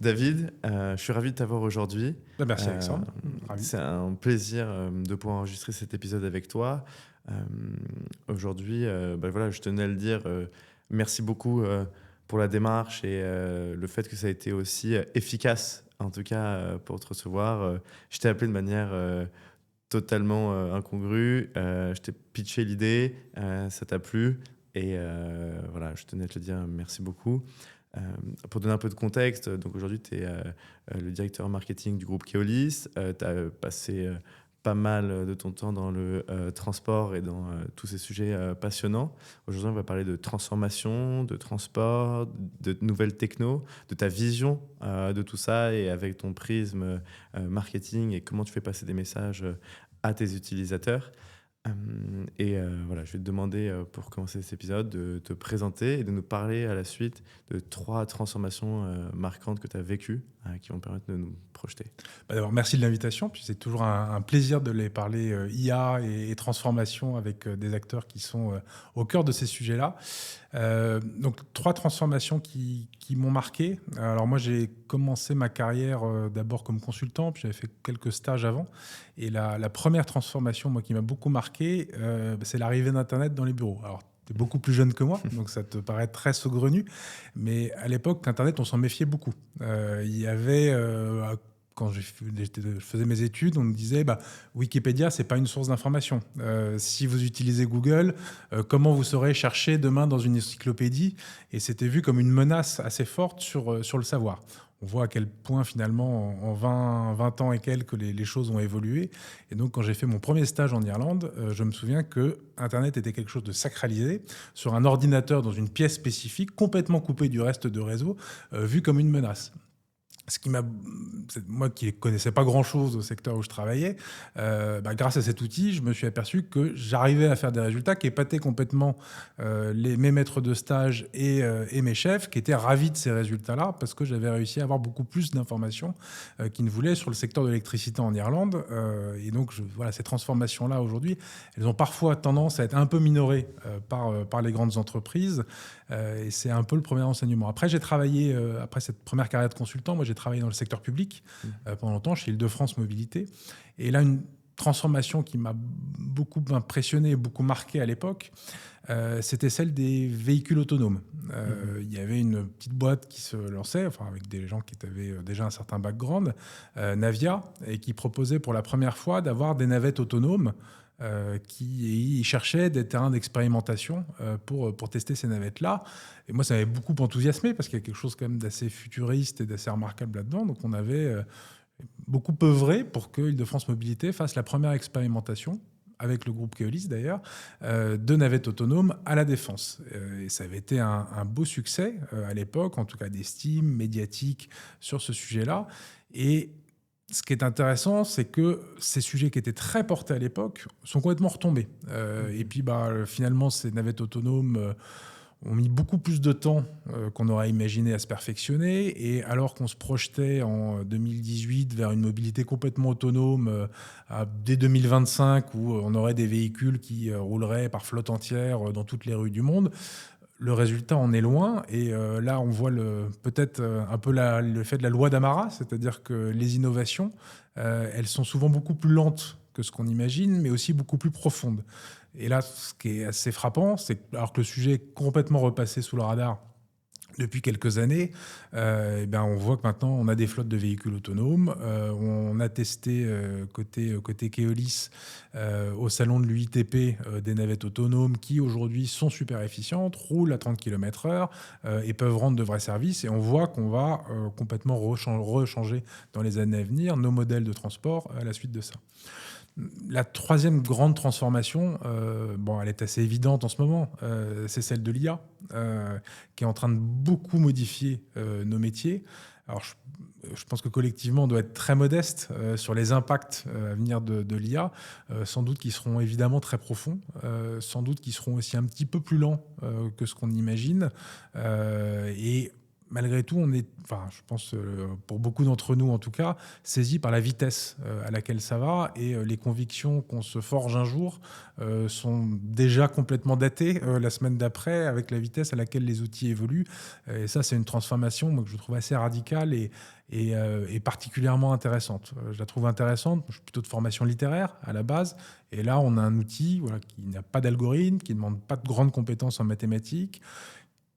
David, je suis ravi de t'avoir aujourd'hui. Merci Euh, Alexandre, ravi. c'est un plaisir de pouvoir enregistrer cet épisode avec toi. Euh, Aujourd'hui, voilà, je tenais à le dire, merci beaucoup pour la démarche et le fait que ça a été aussi efficace, en tout cas pour te recevoir. Je t'ai appelé de manière totalement incongrue, je t'ai pitché l'idée, ça t'a plu et voilà, je tenais à te le dire, merci beaucoup. Euh, pour donner un peu de contexte, donc aujourd'hui tu es le directeur marketing du groupe Keolis. Tu as passé pas mal de ton temps dans le transport et dans tous ces sujets passionnants. Aujourd'hui, on va parler de transformation, de transport, de nouvelles techno, de ta vision de tout ça et avec ton prisme marketing et comment tu fais passer des messages à tes utilisateurs. Voilà, je vais te demander pour commencer cet épisode de te présenter et de nous parler à la suite de 3 transformations marquantes que tu as vécues qui vont permettre de nous projeter. D'abord, merci de l'invitation. Puis c'est toujours un plaisir de les parler IA et transformation avec des acteurs qui sont au cœur de ces sujets-là. Donc, 3 transformations qui m'ont marqué. Alors moi, j'ai commencé ma carrière d'abord comme consultant, puis j'avais fait quelques stages avant. Et la première transformation, moi, qui m'a beaucoup marqué, c'est l'arrivée d'Internet dans les bureaux. Alors, tu es beaucoup plus jeune que moi, donc ça te paraît très saugrenu. Mais à l'époque, Internet, on s'en méfiait beaucoup. Il y avait... quand je faisais mes études, on me disait Wikipédia, c'est pas une source d'information. Si vous utilisez Google, comment vous saurez chercher demain dans une encyclopédie? Et c'était vu comme une menace assez forte sur le savoir. On voit à quel point finalement en 20 ans et quelques les choses ont évolué. Et donc quand j'ai fait mon premier stage en Irlande, je me souviens que Internet était quelque chose de sacralisé sur un ordinateur dans une pièce spécifique, complètement coupé du reste de réseau, vu comme une menace. Moi qui ne connaissais pas grand-chose au secteur où je travaillais, grâce à cet outil, je me suis aperçu que j'arrivais à faire des résultats qui épataient complètement mes maîtres de stage et mes chefs, qui étaient ravis de ces résultats-là, parce que j'avais réussi à avoir beaucoup plus d'informations qu'ils ne voulaient sur le secteur de l'électricité en Irlande. Et donc, ces transformations-là, aujourd'hui, elles ont parfois tendance à être un peu minorées par les grandes entreprises. Et c'est un peu le premier enseignement. Après, j'ai travaillé, après cette première carrière de consultant, moi j'ai travaillé dans le secteur public pendant longtemps chez Île-de-France Mobilité. Et là, une transformation qui m'a beaucoup impressionné et beaucoup marqué à l'époque, c'était celle des véhicules autonomes. Il y avait une petite boîte qui se lançait, avec des gens qui avaient déjà un certain background, Navia, et qui proposait pour la première fois d'avoir des navettes autonomes qui cherchaient des terrains d'expérimentation pour tester ces navettes-là. Et moi, ça m'avait beaucoup enthousiasmé parce qu'il y a quelque chose quand même d'assez futuriste et d'assez remarquable là-dedans. Donc, on avait beaucoup œuvré pour que Île-de-France Mobilité fasse la première expérimentation, avec le groupe Keolis d'ailleurs, de navettes autonomes à la Défense. Et ça avait été un beau succès à l'époque, en tout cas d'estime médiatique sur ce sujet-là. Et ce qui est intéressant, c'est que ces sujets qui étaient très portés à l'époque sont complètement retombés. Et puis, finalement, ces navettes autonomes ont mis beaucoup plus de temps qu'on aurait imaginé à se perfectionner. Et alors qu'on se projetait en 2018 vers une mobilité complètement autonome dès 2025, où on aurait des véhicules qui rouleraient par flotte entière dans toutes les rues du monde, le résultat en est loin. Et là, on voit peut-être un peu le fait de la loi d'Amara, c'est-à-dire que les innovations, elles sont souvent beaucoup plus lentes que ce qu'on imagine, mais aussi beaucoup plus profondes. Et là, ce qui est assez frappant, c'est que, alors que le sujet est complètement repassé sous le radar depuis quelques années, on voit que maintenant, on a des flottes de véhicules autonomes. On a testé côté Keolis au salon de l'UITP des navettes autonomes qui, aujourd'hui, sont super efficientes, roulent à 30 km/h et peuvent rendre de vrais services. Et on voit qu'on va complètement rechanger dans les années à venir nos modèles de transport à la suite de ça. La troisième grande transformation, elle est assez évidente en ce moment, c'est celle de l'IA, qui est en train de beaucoup modifier nos métiers. Alors, je pense que collectivement, on doit être très modeste sur les impacts à venir de l'IA, sans doute qui seront évidemment très profonds, sans doute qui seront aussi un petit peu plus lents que ce qu'on imagine. Et malgré tout, on est, enfin, je pense pour beaucoup d'entre nous en tout cas, saisi par la vitesse à laquelle ça va et les convictions qu'on se forge un jour sont déjà complètement datées la semaine d'après avec la vitesse à laquelle les outils évoluent. Et ça, c'est une transformation moi, que je trouve assez radicale et particulièrement intéressante. Je la trouve intéressante, je suis plutôt de formation littéraire à la base, et là on a un outil voilà, qui n'a pas d'algorithme, qui ne demande pas de grandes compétences en mathématiques,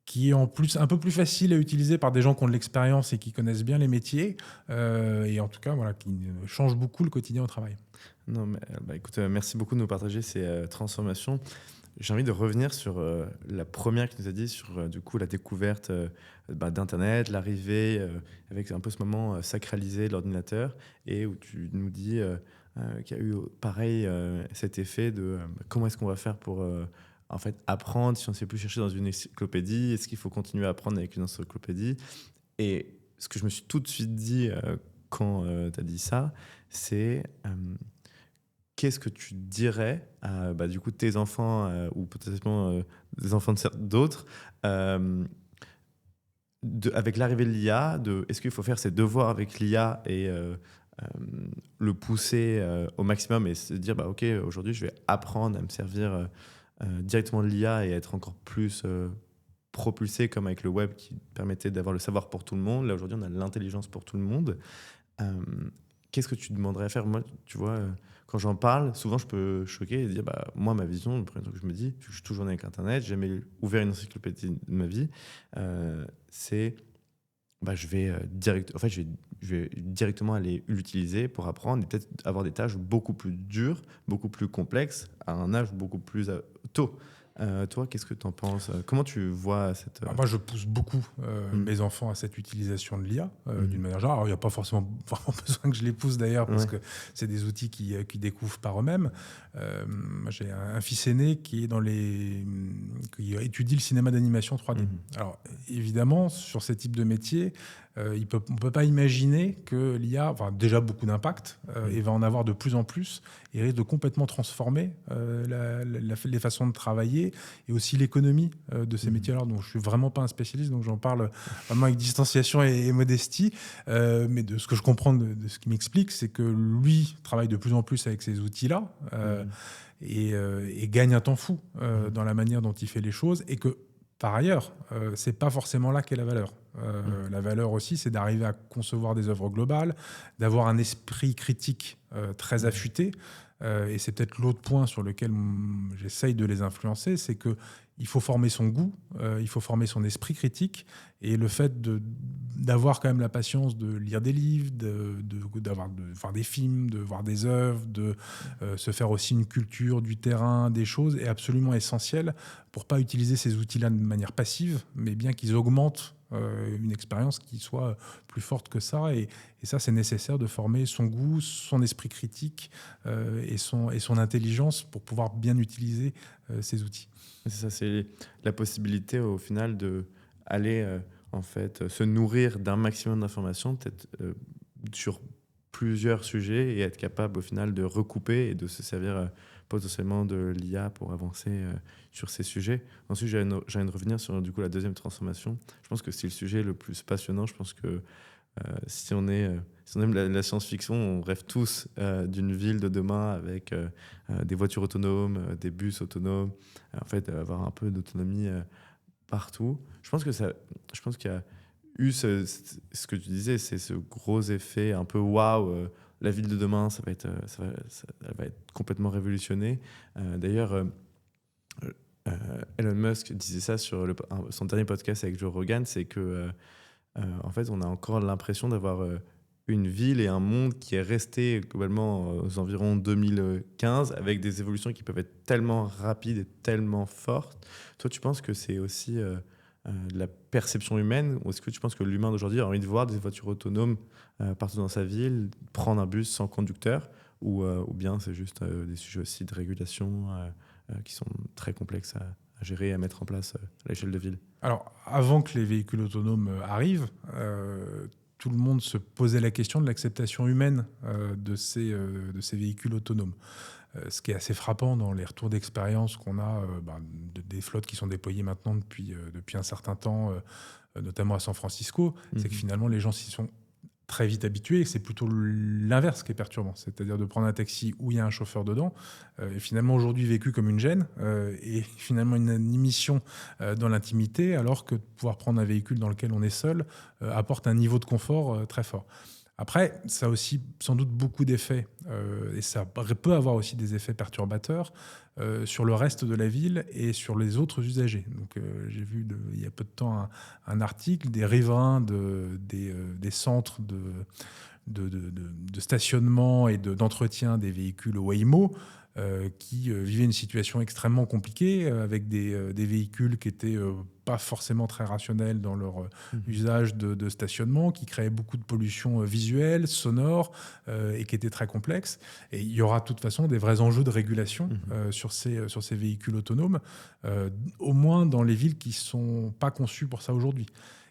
qui est en plus un peu plus facile à utiliser par des gens qui ont de l'expérience et qui connaissent bien les métiers, et en tout cas voilà, qui change beaucoup le quotidien au travail. Non, mais bah, écoute, merci beaucoup de nous partager ces transformations. J'ai envie de revenir sur la première que tu nous as dit, sur du coup la découverte d'Internet, l'arrivée avec un peu ce moment sacralisé de l'ordinateur, et où tu nous dis qu'il y a eu pareil cet effet de comment est-ce qu'on va faire pour en fait apprendre si on ne sait plus chercher dans une encyclopédie, est-ce qu'il faut continuer à apprendre avec une encyclopédie. Et ce que je me suis tout de suite dit quand tu as dit ça, c'est qu'est-ce que tu dirais à du coup, tes enfants ou potentiellement des enfants d'autres avec l'arrivée de l'IA, est-ce qu'il faut faire ses devoirs avec l'IA et le pousser au maximum et se dire ok, aujourd'hui je vais apprendre à me servir directement de l'IA et être encore plus propulsé comme avec le web qui permettait d'avoir le savoir pour tout le monde. Là aujourd'hui on a l'intelligence pour tout le monde. Euh, Qu'est-ce que tu demanderais à faire? Moi, tu vois, quand j'en parle, souvent je peux choquer et dire, moi, ma vision, le premier truc que je me dis, je suis toujours né avec Internet, j'ai jamais ouvert une encyclopédie de ma vie, c'est, je vais je vais directement aller l'utiliser pour apprendre et peut-être avoir des tâches beaucoup plus dures, beaucoup plus complexes, à un âge beaucoup plus tôt. Toi, qu'est-ce que tu en penses? Comment tu vois cette... Moi, je pousse beaucoup Mm. mes enfants à cette utilisation de l'IA Mhm. d'une manière générale. Alors, il n'y a pas forcément vraiment besoin que je les pousse d'ailleurs, parce Ouais. que c'est des outils qui découvrent par eux-mêmes. Moi, j'ai un fils aîné qui étudie le cinéma d'animation 3D. Mhm. Alors, évidemment, sur ces types de métiers, on ne peut pas imaginer que l'IA a déjà beaucoup d'impact et va en avoir de plus en plus et risque de complètement transformer les façons de travailler et aussi l'économie de ces métiers-là. Donc, je suis vraiment pas un spécialiste, donc j'en parle vraiment avec distanciation et modestie. Mais de ce que je comprends de ce qu'il m'explique, c'est que lui travaille de plus en plus avec ces outils-là et gagne un temps fou dans la manière dont il fait les choses, et que par ailleurs, c'est pas forcément là qu'est la valeur. La valeur aussi, c'est d'arriver à concevoir des œuvres globales, d'avoir un esprit critique très affûté. Et c'est peut-être l'autre point sur lequel j'essaye de les influencer, c'est que il faut former son goût, il faut former son esprit critique, et le fait d'avoir quand même la patience de lire des livres, de voir des films, de voir des œuvres, de se faire aussi une culture du terrain, des choses, est absolument essentiel pour pas utiliser ces outils-là de manière passive, mais bien qu'ils augmentent une expérience qui soit plus forte que ça. Et ça, c'est nécessaire de former son goût, son esprit critique et son intelligence pour pouvoir bien utiliser ces outils. C'est ça, c'est la possibilité au final de aller en fait se nourrir d'un maximum d'informations, peut-être sur plusieurs sujets, et être capable au final de recouper et de se servir potentiellement de l'IA pour avancer sur ces sujets. Ensuite, j'ai envie de revenir sur du coup la deuxième transformation. Je pense que c'est le sujet le plus passionnant. Je pense que si on aime la science-fiction, on rêve tous d'une ville de demain avec des voitures autonomes, des bus autonomes, en fait, avoir un peu d'autonomie partout. Je pense qu'il y a eu ce que tu disais, c'est ce gros effet un peu waouh, la ville de demain, elle va être complètement révolutionnée. D'ailleurs, Elon Musk disait ça sur son dernier podcast avec Joe Rogan, c'est que en fait, on a encore l'impression d'avoir une ville et un monde qui est resté globalement aux environs 2015, avec des évolutions qui peuvent être tellement rapides et tellement fortes. Toi, tu penses que c'est aussi de la perception humaine, ou est-ce que tu penses que l'humain d'aujourd'hui a envie de voir des voitures autonomes partout dans sa ville, prendre un bus sans conducteur, ou bien c'est juste des sujets aussi de régulation qui sont très complexes à gérer et à mettre en place à l'échelle de ville? Alors, avant que les véhicules autonomes arrivent, tout le monde se posait la question de l'acceptation humaine de ces véhicules autonomes. Ce qui est assez frappant dans les retours d'expérience qu'on a des flottes qui sont déployées maintenant depuis un certain temps, notamment à San Francisco, c'est que finalement les gens s'y sont très vite habitués, et c'est plutôt l'inverse qui est perturbant, c'est-à-dire de prendre un taxi où il y a un chauffeur dedans, et finalement aujourd'hui vécu comme une gêne, et finalement une émission dans l'intimité, alors que de pouvoir prendre un véhicule dans lequel on est seul apporte un niveau de confort très fort. Après, ça a aussi sans doute beaucoup d'effets, et ça peut avoir aussi des effets perturbateurs sur le reste de la ville et sur les autres usagers. Donc, j'ai vu il y a peu de temps un article des riverains des centres de stationnement et d'entretien des véhicules Waymo, qui vivaient une situation extrêmement compliquée, avec des véhicules qui étaient pas forcément très rationnels dans leur usage de stationnement, qui créaient beaucoup de pollution visuelle, sonore, et qui étaient très complexes. Et il y aura de toute façon des vrais enjeux de régulation sur ces véhicules autonomes, au moins dans les villes qui sont pas conçues pour ça aujourd'hui.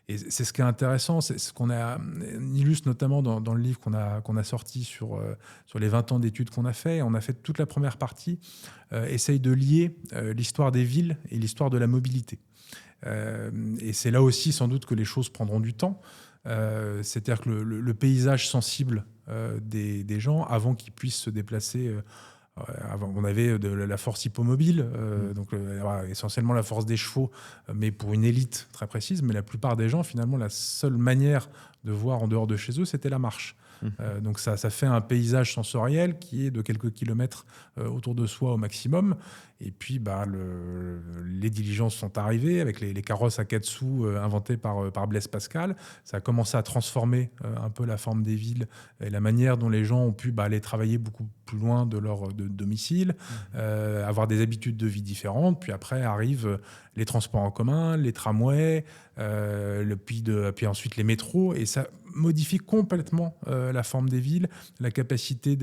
Et c'est ce qui est intéressant, c'est ce qu'on illustre notamment dans le livre qu'on a sorti sur les 20 ans d'études qu'on a fait. On a fait toute la première partie, essaye de lier l'histoire des villes et l'histoire de la mobilité. Et c'est là aussi sans doute que les choses prendront du temps. C'est-à-dire que le paysage sensible des gens, avant qu'ils puissent se déplacer... Avant, on avait de la force hippomobile, donc essentiellement la force des chevaux, mais pour une élite très précise. Mais la plupart des gens, finalement, la seule manière de voir en dehors de chez eux, c'était la marche. Donc ça fait un paysage sensoriel qui est de quelques kilomètres autour de soi au maximum. Et puis les diligences sont arrivées avec les carrosses à 4 sous inventées par Blaise Pascal. Ça a commencé à transformer un peu la forme des villes et la manière dont les gens ont pu aller travailler beaucoup plus loin de leur domicile, avoir des habitudes de vie différentes. Puis après arrivent les transports en commun, les tramways, puis ensuite les métros, et ça modifie complètement la forme des villes, la capacité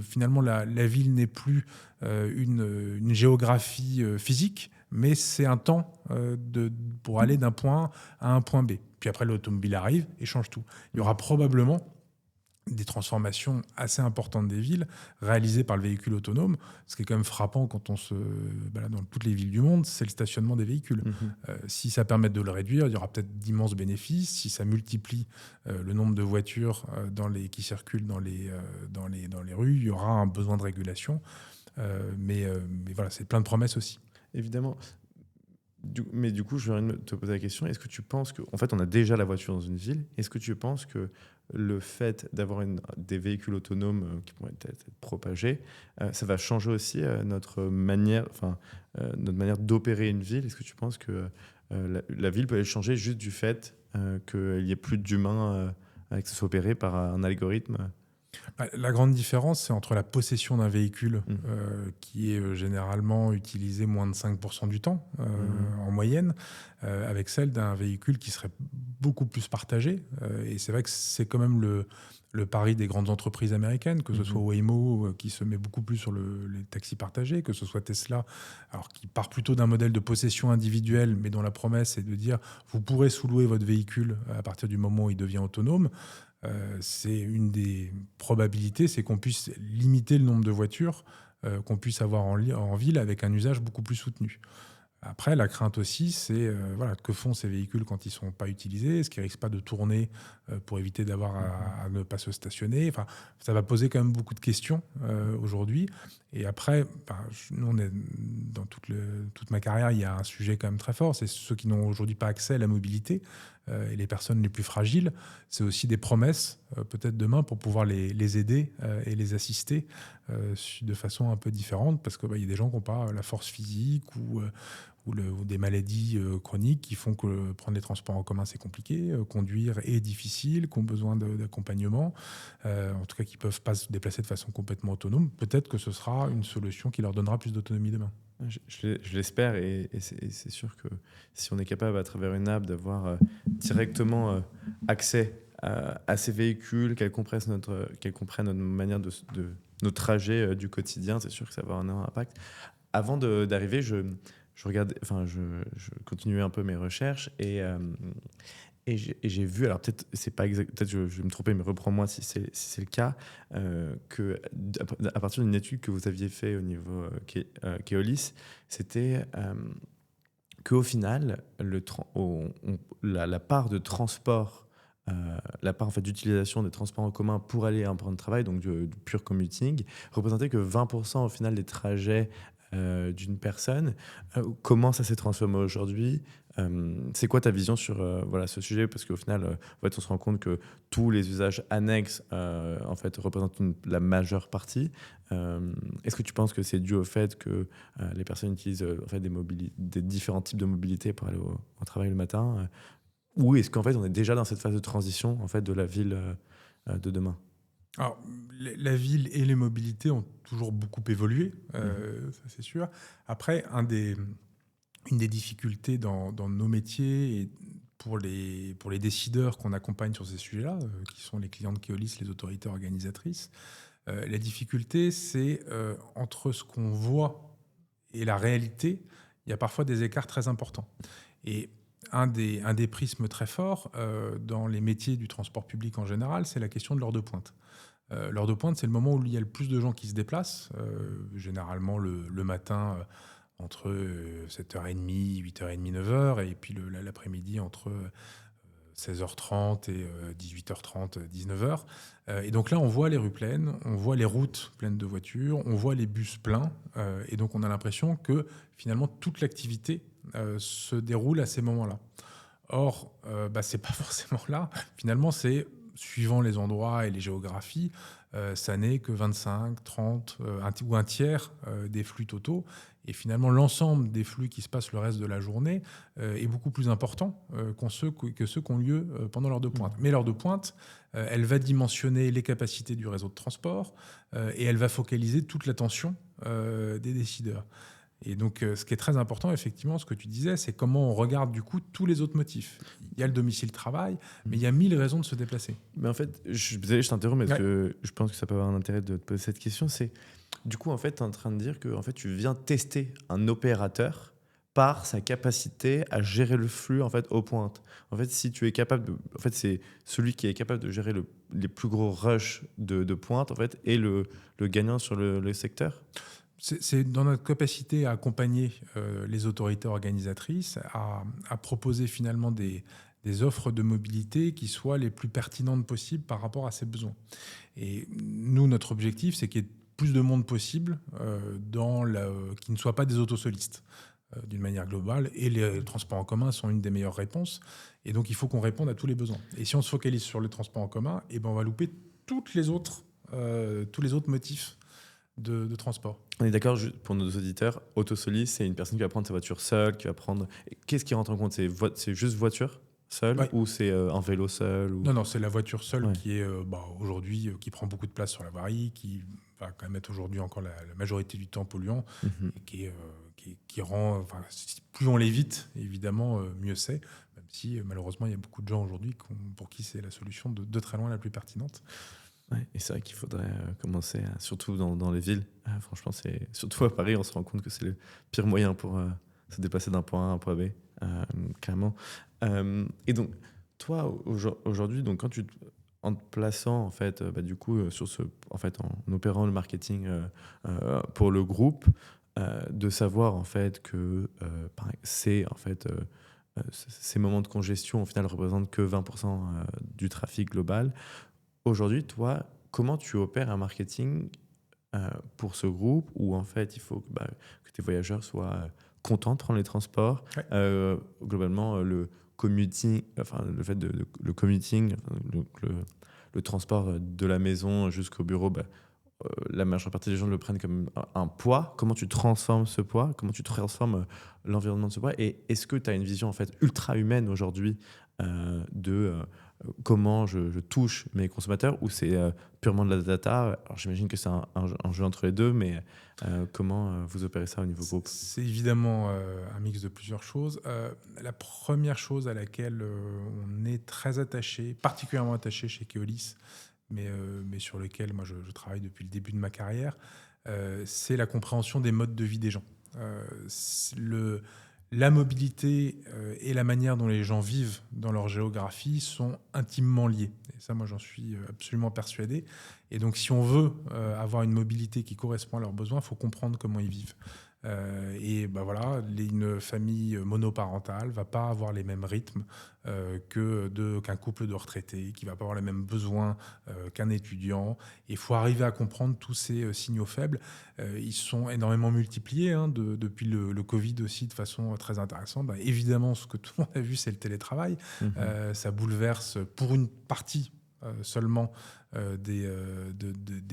finalement la ville n'est plus une géographie physique, mais c'est un temps pour aller d'un point A à un point B. Puis après l'automobile arrive et change tout. Il y aura probablement des transformations assez importantes des villes réalisées par le véhicule autonome. Ce qui est quand même frappant quand on se balade dans toutes les villes du monde, c'est le stationnement des véhicules. Si ça permet de le réduire, il y aura peut-être d'immenses bénéfices. Si ça multiplie le nombre de voitures qui circulent dans les rues, il y aura un besoin de régulation. Mais voilà, c'est plein de promesses aussi. Évidemment. Mais du coup, je vais te poser la question, est-ce que tu penses en fait, on a déjà la voiture dans une ville, est-ce que tu penses que le fait d'avoir des véhicules autonomes qui pourraient être propagés, ça va changer aussi notre manière d'opérer une ville? Est-ce que tu penses que la ville peut changer juste du fait qu'il n'y ait plus d'humains, que ce soit opéré par un algorithme? La grande différence, c'est entre la possession d'un véhicule qui est généralement utilisé moins de 5% du temps en moyenne, avec celle d'un véhicule qui serait beaucoup plus partagé. Et c'est vrai que c'est quand même le pari des grandes entreprises américaines, que ce soit Waymo qui se met beaucoup plus sur les taxis partagés, que ce soit Tesla, alors qui part plutôt d'un modèle de possession individuelle, mais dont la promesse est de dire vous pourrez sous-louer votre véhicule à partir du moment où il devient autonome. C'est une des probabilités, c'est qu'on puisse limiter le nombre de voitures qu'on puisse avoir en ville avec un usage beaucoup plus soutenu. Après, la crainte aussi, c'est que font ces véhicules quand ils ne sont pas utilisés? Est-ce qu'ils ne risquent pas de tourner pour éviter d'avoir à ne pas se stationner? Enfin, ça va poser quand même beaucoup de questions aujourd'hui. Et après, nous, dans toute ma carrière, il y a un sujet quand même très fort, c'est ceux qui n'ont aujourd'hui pas accès à la mobilité et les personnes les plus fragiles. C'est aussi des promesses, peut-être demain, pour pouvoir les aider et les assister de façon un peu différente, parce qu'il y a des gens qui n'ont pas la force physique ou des maladies chroniques qui font que prendre les transports en commun, c'est compliqué, conduire est difficile, qui ont besoin d'accompagnement, en tout cas qui ne peuvent pas se déplacer de façon complètement autonome. Peut-être que ce sera une solution qui leur donnera plus d'autonomie demain. Je l'espère, et c'est sûr que si on est capable à travers une app d'avoir directement accès à ces véhicules, qu'elles comprennent notre manière de nos trajets du quotidien, c'est sûr que ça va avoir un impact. Avant d'arriver, je continuais un peu mes recherches, et Et j'ai vu, alors peut-être c'est pas exact, peut-être je vais me tromper, mais reprends-moi si c'est le cas, que à partir d'une étude que vous aviez fait au niveau Keolis, c'était qu'au final, la part de transport, la part en fait, d'utilisation des transports en commun pour aller à un point de travail, donc du pur commuting, représentait que 20% au final des trajets d'une personne. Comment ça s'est transformé aujourd'hui? C'est quoi ta vision sur voilà, ce sujet? Parce qu'au final, en fait, on se rend compte que tous les usages annexes en fait, représentent la majeure partie. Est-ce que tu penses que c'est dû au fait que les personnes utilisent en fait, des différents types de mobilité pour aller au travail le matin ou est-ce qu'en fait, on est déjà dans cette phase de transition en fait, de la ville de demain? Alors, la ville et les mobilités ont toujours beaucoup évolué, Mhm. ça c'est sûr. Après, une des difficultés dans nos métiers et pour les décideurs qu'on accompagne sur ces sujets-là, qui sont les clients de Keolis, les autorités organisatrices, la difficulté, c'est entre ce qu'on voit et la réalité, il y a parfois des écarts très importants. Et un des prismes très forts dans les métiers du transport public en général, c'est la question de l'heure de pointe. L'heure de pointe, c'est le moment où il y a le plus de gens qui se déplacent, généralement le matin entre 7h30, 8h30, 9h, et puis l'après-midi entre 16h30 et 18h30, 19h. Et donc là, on voit les rues pleines, on voit les routes pleines de voitures, on voit les bus pleins, et donc on a l'impression que finalement toute l'activité se déroule à ces moments-là. Or, c'est pas forcément là. Finalement, c'est suivant les endroits et les géographies, ça n'est que 25, 30 ou un tiers des flux totaux. Et finalement, l'ensemble des flux qui se passent le reste de la journée est beaucoup plus important que ceux qui ont lieu pendant l'heure de pointe. Mais l'heure de pointe, elle va dimensionner les capacités du réseau de transport et elle va focaliser toute l'attention des décideurs. Et donc, ce qui est très important, effectivement, ce que tu disais, c'est comment on regarde du coup tous les autres motifs. Il y a le domicile-travail, mais il y a 1000 raisons de se déplacer. Mais en fait, désolé, je t'interromps parce Ouais. que je pense que ça peut avoir un intérêt de te poser cette question. C'est du coup, en fait, tu es en train de dire que en fait, tu viens tester un opérateur par sa capacité à gérer le flux en fait aux pointes. En fait, si tu es capable en fait, c'est celui qui est capable de gérer les plus gros rushs de pointe en fait et le gagnant sur le secteur. C'est dans notre capacité à accompagner les autorités organisatrices, à proposer finalement des offres de mobilité qui soient les plus pertinentes possibles par rapport à ces besoins. Et nous, notre objectif, c'est qu'il y ait plus de monde possible qui ne soient pas des autosolistes d'une manière globale. Et les transports en commun sont une des meilleures réponses. Et donc, il faut qu'on réponde à tous les besoins. Et si on se focalise sur les transports en commun, eh ben, on va louper tous les autres motifs de transport. On est d'accord, pour nos auditeurs, autosoliste, c'est une personne qui va prendre sa voiture seule, qui va prendre. Qu'est-ce qui rentre en compte? C'est juste voiture seule Ouais. ou c'est un vélo seul ou... Non, c'est la voiture seule Ouais. qui est aujourd'hui qui prend beaucoup de place sur la voirie, qui va quand même être aujourd'hui encore la majorité du temps polluant, Mhm. et qui rend, plus on l'évite, évidemment, mieux c'est. Même si malheureusement il y a beaucoup de gens aujourd'hui pour qui c'est la solution de très loin la plus pertinente. Ouais, et c'est vrai qu'il faudrait commencer, surtout dans les villes. Franchement, surtout à Paris, on se rend compte que c'est le pire moyen pour se déplacer d'un point A à un point B, clairement. Et donc, toi, aujourd'hui, donc, en te plaçant, en fait, du coup, en fait, en opérant le marketing pour le groupe, de savoir, en fait, que c'est, en fait, ces moments de congestion, au final, représentent que 20% du trafic global. Aujourd'hui, toi, comment tu opères un marketing pour ce groupe où en fait il faut que tes voyageurs soient contents de prendre les transports, Ouais. globalement le commuting, enfin le fait le commuting, enfin, le transport de la maison jusqu'au bureau, la majeure partie des gens le prennent comme un poids. Comment tu transformes ce poids? Comment tu transformes l'environnement de ce poids? Et est-ce que tu as une vision en fait ultra humaine aujourd'hui de comment je touche mes consommateurs ou c'est purement de la data? Alors j'imagine que c'est un jeu entre les deux, mais comment vous opérez ça au niveau groupe? C'est évidemment un mix de plusieurs choses. La première chose à laquelle on est très attaché, particulièrement attaché chez Keolis, mais sur lequel moi je travaille depuis le début de ma carrière, c'est la compréhension des modes de vie des gens. la mobilité et la manière dont les gens vivent dans leur géographie sont intimement liés. Et ça, moi, j'en suis absolument persuadé. Et donc, si on veut avoir une mobilité qui correspond à leurs besoins, il faut comprendre comment ils vivent. Et ben voilà, une famille monoparentale va pas avoir les mêmes rythmes qu'un couple de retraités, qui va pas avoir les mêmes besoins qu'un étudiant. Il faut arriver à comprendre tous ces signaux faibles. Ils sont énormément multipliés depuis le Covid aussi de façon très intéressante. Ben, évidemment, ce que tout le monde a vu, c'est le télétravail. Ça bouleverse pour une partie seulement des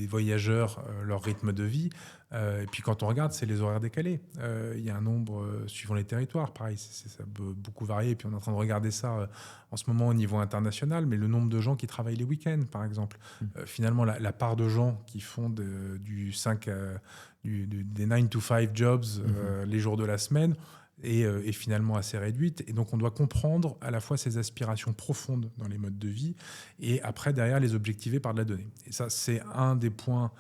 voyageurs, leur rythme de vie. Et puis quand on regarde, c'est les horaires décalés. Il y a un nombre, suivant les territoires, pareil, ça peut beaucoup varier. Et puis on est en train de regarder ça en ce moment au niveau international, mais le nombre de gens qui travaillent les week-ends, par exemple. Finalement, la part de gens qui font des 9 to 5 jobs les jours de la semaine, est finalement assez réduite. Et donc, on doit comprendre à la fois ces aspirations profondes dans les modes de vie et après, derrière, les objectiver par de la donnée. Et ça, c'est un des points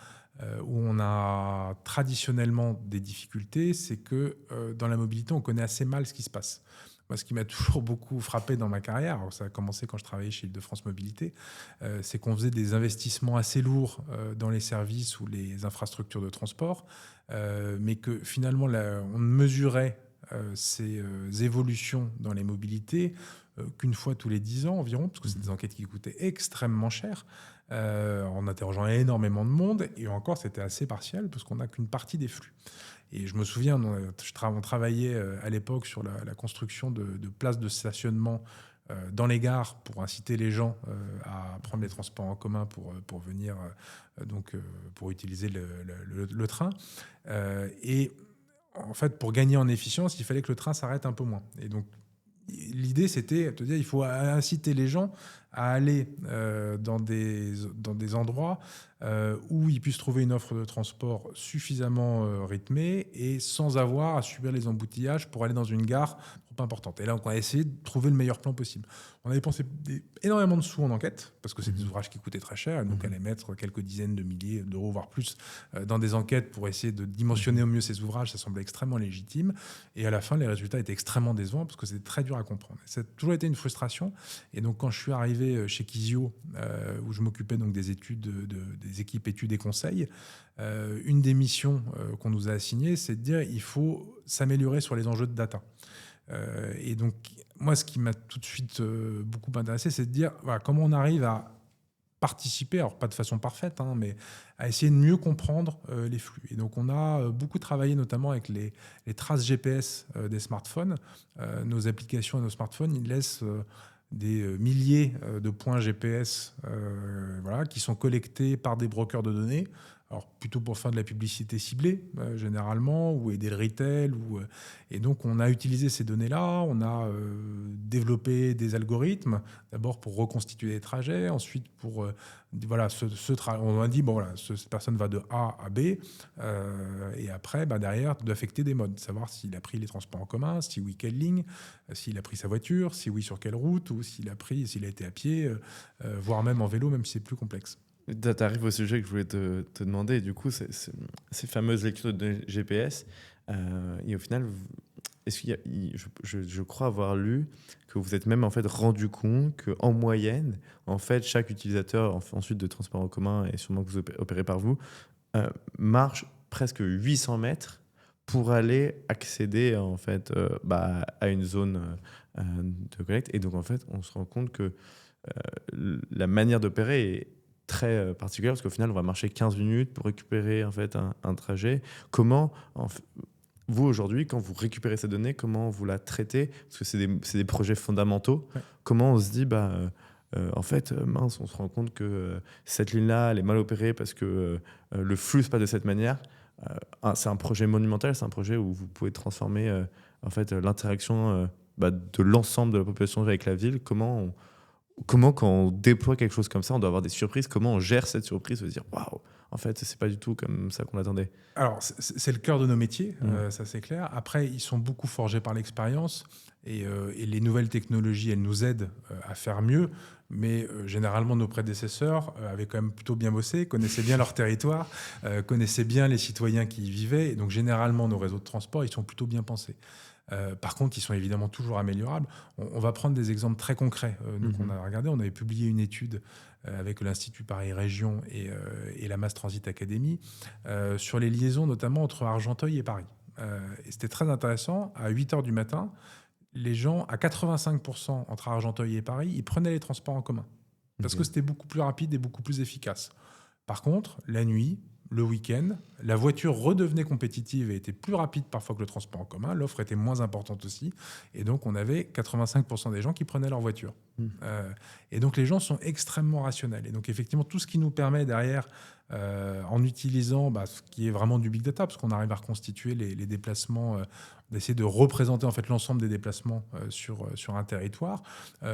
où on a traditionnellement des difficultés, c'est que dans la mobilité, on connaît assez mal ce qui se passe. Moi, ce qui m'a toujours beaucoup frappé dans ma carrière, alors ça a commencé quand je travaillais chez Île-de-France Mobilité, c'est qu'on faisait des investissements assez lourds dans les services ou les infrastructures de transport, mais que finalement, on ne mesurait ces évolutions dans les mobilités qu'une fois tous les 10 ans environ, parce que c'est des enquêtes qui coûtaient extrêmement cher, en interrogeant énormément de monde, et encore c'était assez partiel, parce qu'on n'a qu'une partie des flux. Et je me souviens, on travaillait à l'époque sur la construction de places de stationnement dans les gares pour inciter les gens à prendre les transports en commun pour venir, pour utiliser le train. Et en fait, pour gagner en efficience, il fallait que le train s'arrête un peu moins. Et donc, l'idée, c'était de dire il faut inciter les gens à aller dans des endroits où ils puissent trouver une offre de transport suffisamment rythmée et sans avoir à subir les embouteillages pour aller dans une gare trop importante. Et là, on a essayé de trouver le meilleur plan possible. On a dépensé énormément de sous en enquête, parce que c'est des ouvrages qui coûtaient très cher, et donc on allait mettre quelques dizaines de milliers d'euros, voire plus, dans des enquêtes pour essayer de dimensionner au mieux ces ouvrages. Ça semblait extrêmement légitime. Et à la fin, les résultats étaient extrêmement décevants, parce que c'était très dur à comprendre. Ça a toujours été une frustration. Et donc, quand je suis arrivé chez Kizio, où je m'occupais donc des études, des équipes études et conseils, une des missions qu'on nous a assignées, c'est de dire il faut s'améliorer sur les enjeux de data. Et donc, moi, ce qui m'a tout de suite beaucoup intéressé, c'est de dire voilà, comment on arrive à participer, alors pas de façon parfaite, mais à essayer de mieux comprendre les flux. Et donc, on a beaucoup travaillé notamment avec les traces GPS des smartphones. Nos applications et nos smartphones, ils laissent des milliers de points GPS qui sont collectés par des brokers de données. Alors, plutôt pour faire de la publicité ciblée, généralement, ou aider le retail. Et donc, on a utilisé ces données-là, on a développé des algorithmes, d'abord pour reconstituer des trajets, ensuite pour... on a dit, cette personne va de A à B, et après, derrière, d'affecter des modes, savoir s'il a pris les transports en commun, si oui, quelle ligne, s'il a pris sa voiture, si oui, sur quelle route, ou s'il a été à pied, voire même en vélo, même si c'est plus complexe. Tu arrives au sujet que je voulais te demander. Du coup, ces fameuses lectures de GPS, et au final, je crois avoir lu que vous êtes même en fait rendu compte qu'en moyenne, en fait, chaque utilisateur ensuite de transport en commun, et sûrement que vous opérez par vous, marche presque 800 mètres pour aller accéder en fait, à une zone de collecte. Et donc, en fait, on se rend compte que la manière d'opérer est très particulière, parce qu'au final, on va marcher 15 minutes pour récupérer en fait, un trajet. Comment, vous, aujourd'hui, quand vous récupérez ces données, comment vous la traitez? Parce que c'est des projets fondamentaux. Ouais. Comment on se dit, en fait, mince, on se rend compte que cette ligne-là, elle est mal opérée parce que le flux se passe de cette manière. C'est un projet monumental, c'est un projet où vous pouvez transformer en fait, l'interaction de l'ensemble de la population avec la ville. Comment, quand on déploie quelque chose comme ça, on doit avoir des surprises. Comment on gère cette surprise, se dire waouh, en fait, c'est pas du tout comme ça qu'on attendait. Alors, c'est le cœur de nos métiers, ça c'est clair. Après, ils sont beaucoup forgés par l'expérience et les nouvelles technologies, elles nous aident à faire mieux. Mais généralement, nos prédécesseurs avaient quand même plutôt bien bossé, connaissaient bien leur territoire, connaissaient bien les citoyens qui y vivaient. Et donc, généralement, nos réseaux de transport, ils sont plutôt bien pensés. Par contre, ils sont évidemment toujours améliorables. On va prendre des exemples très concrets. Nous, qu'on a regardé, on avait publié une étude avec l'Institut Paris Région et la Mass Transit Academy sur les liaisons notamment entre Argenteuil et Paris. Et c'était très intéressant. À 8 heures du matin, les gens, à 85% entre Argenteuil et Paris, ils prenaient les transports en commun. Parce que c'était beaucoup plus rapide et beaucoup plus efficace. Par contre, la nuit, le week-end, la voiture redevenait compétitive et était plus rapide parfois que le transport en commun. L'offre était moins importante aussi. Et donc, on avait 85% des gens qui prenaient leur voiture. Et donc, les gens sont extrêmement rationnels. Et donc, effectivement, tout ce qui nous permet derrière, en utilisant ce qui est vraiment du big data, parce qu'on arrive à reconstituer les déplacements, d'essayer de représenter en fait l'ensemble des déplacements sur un territoire,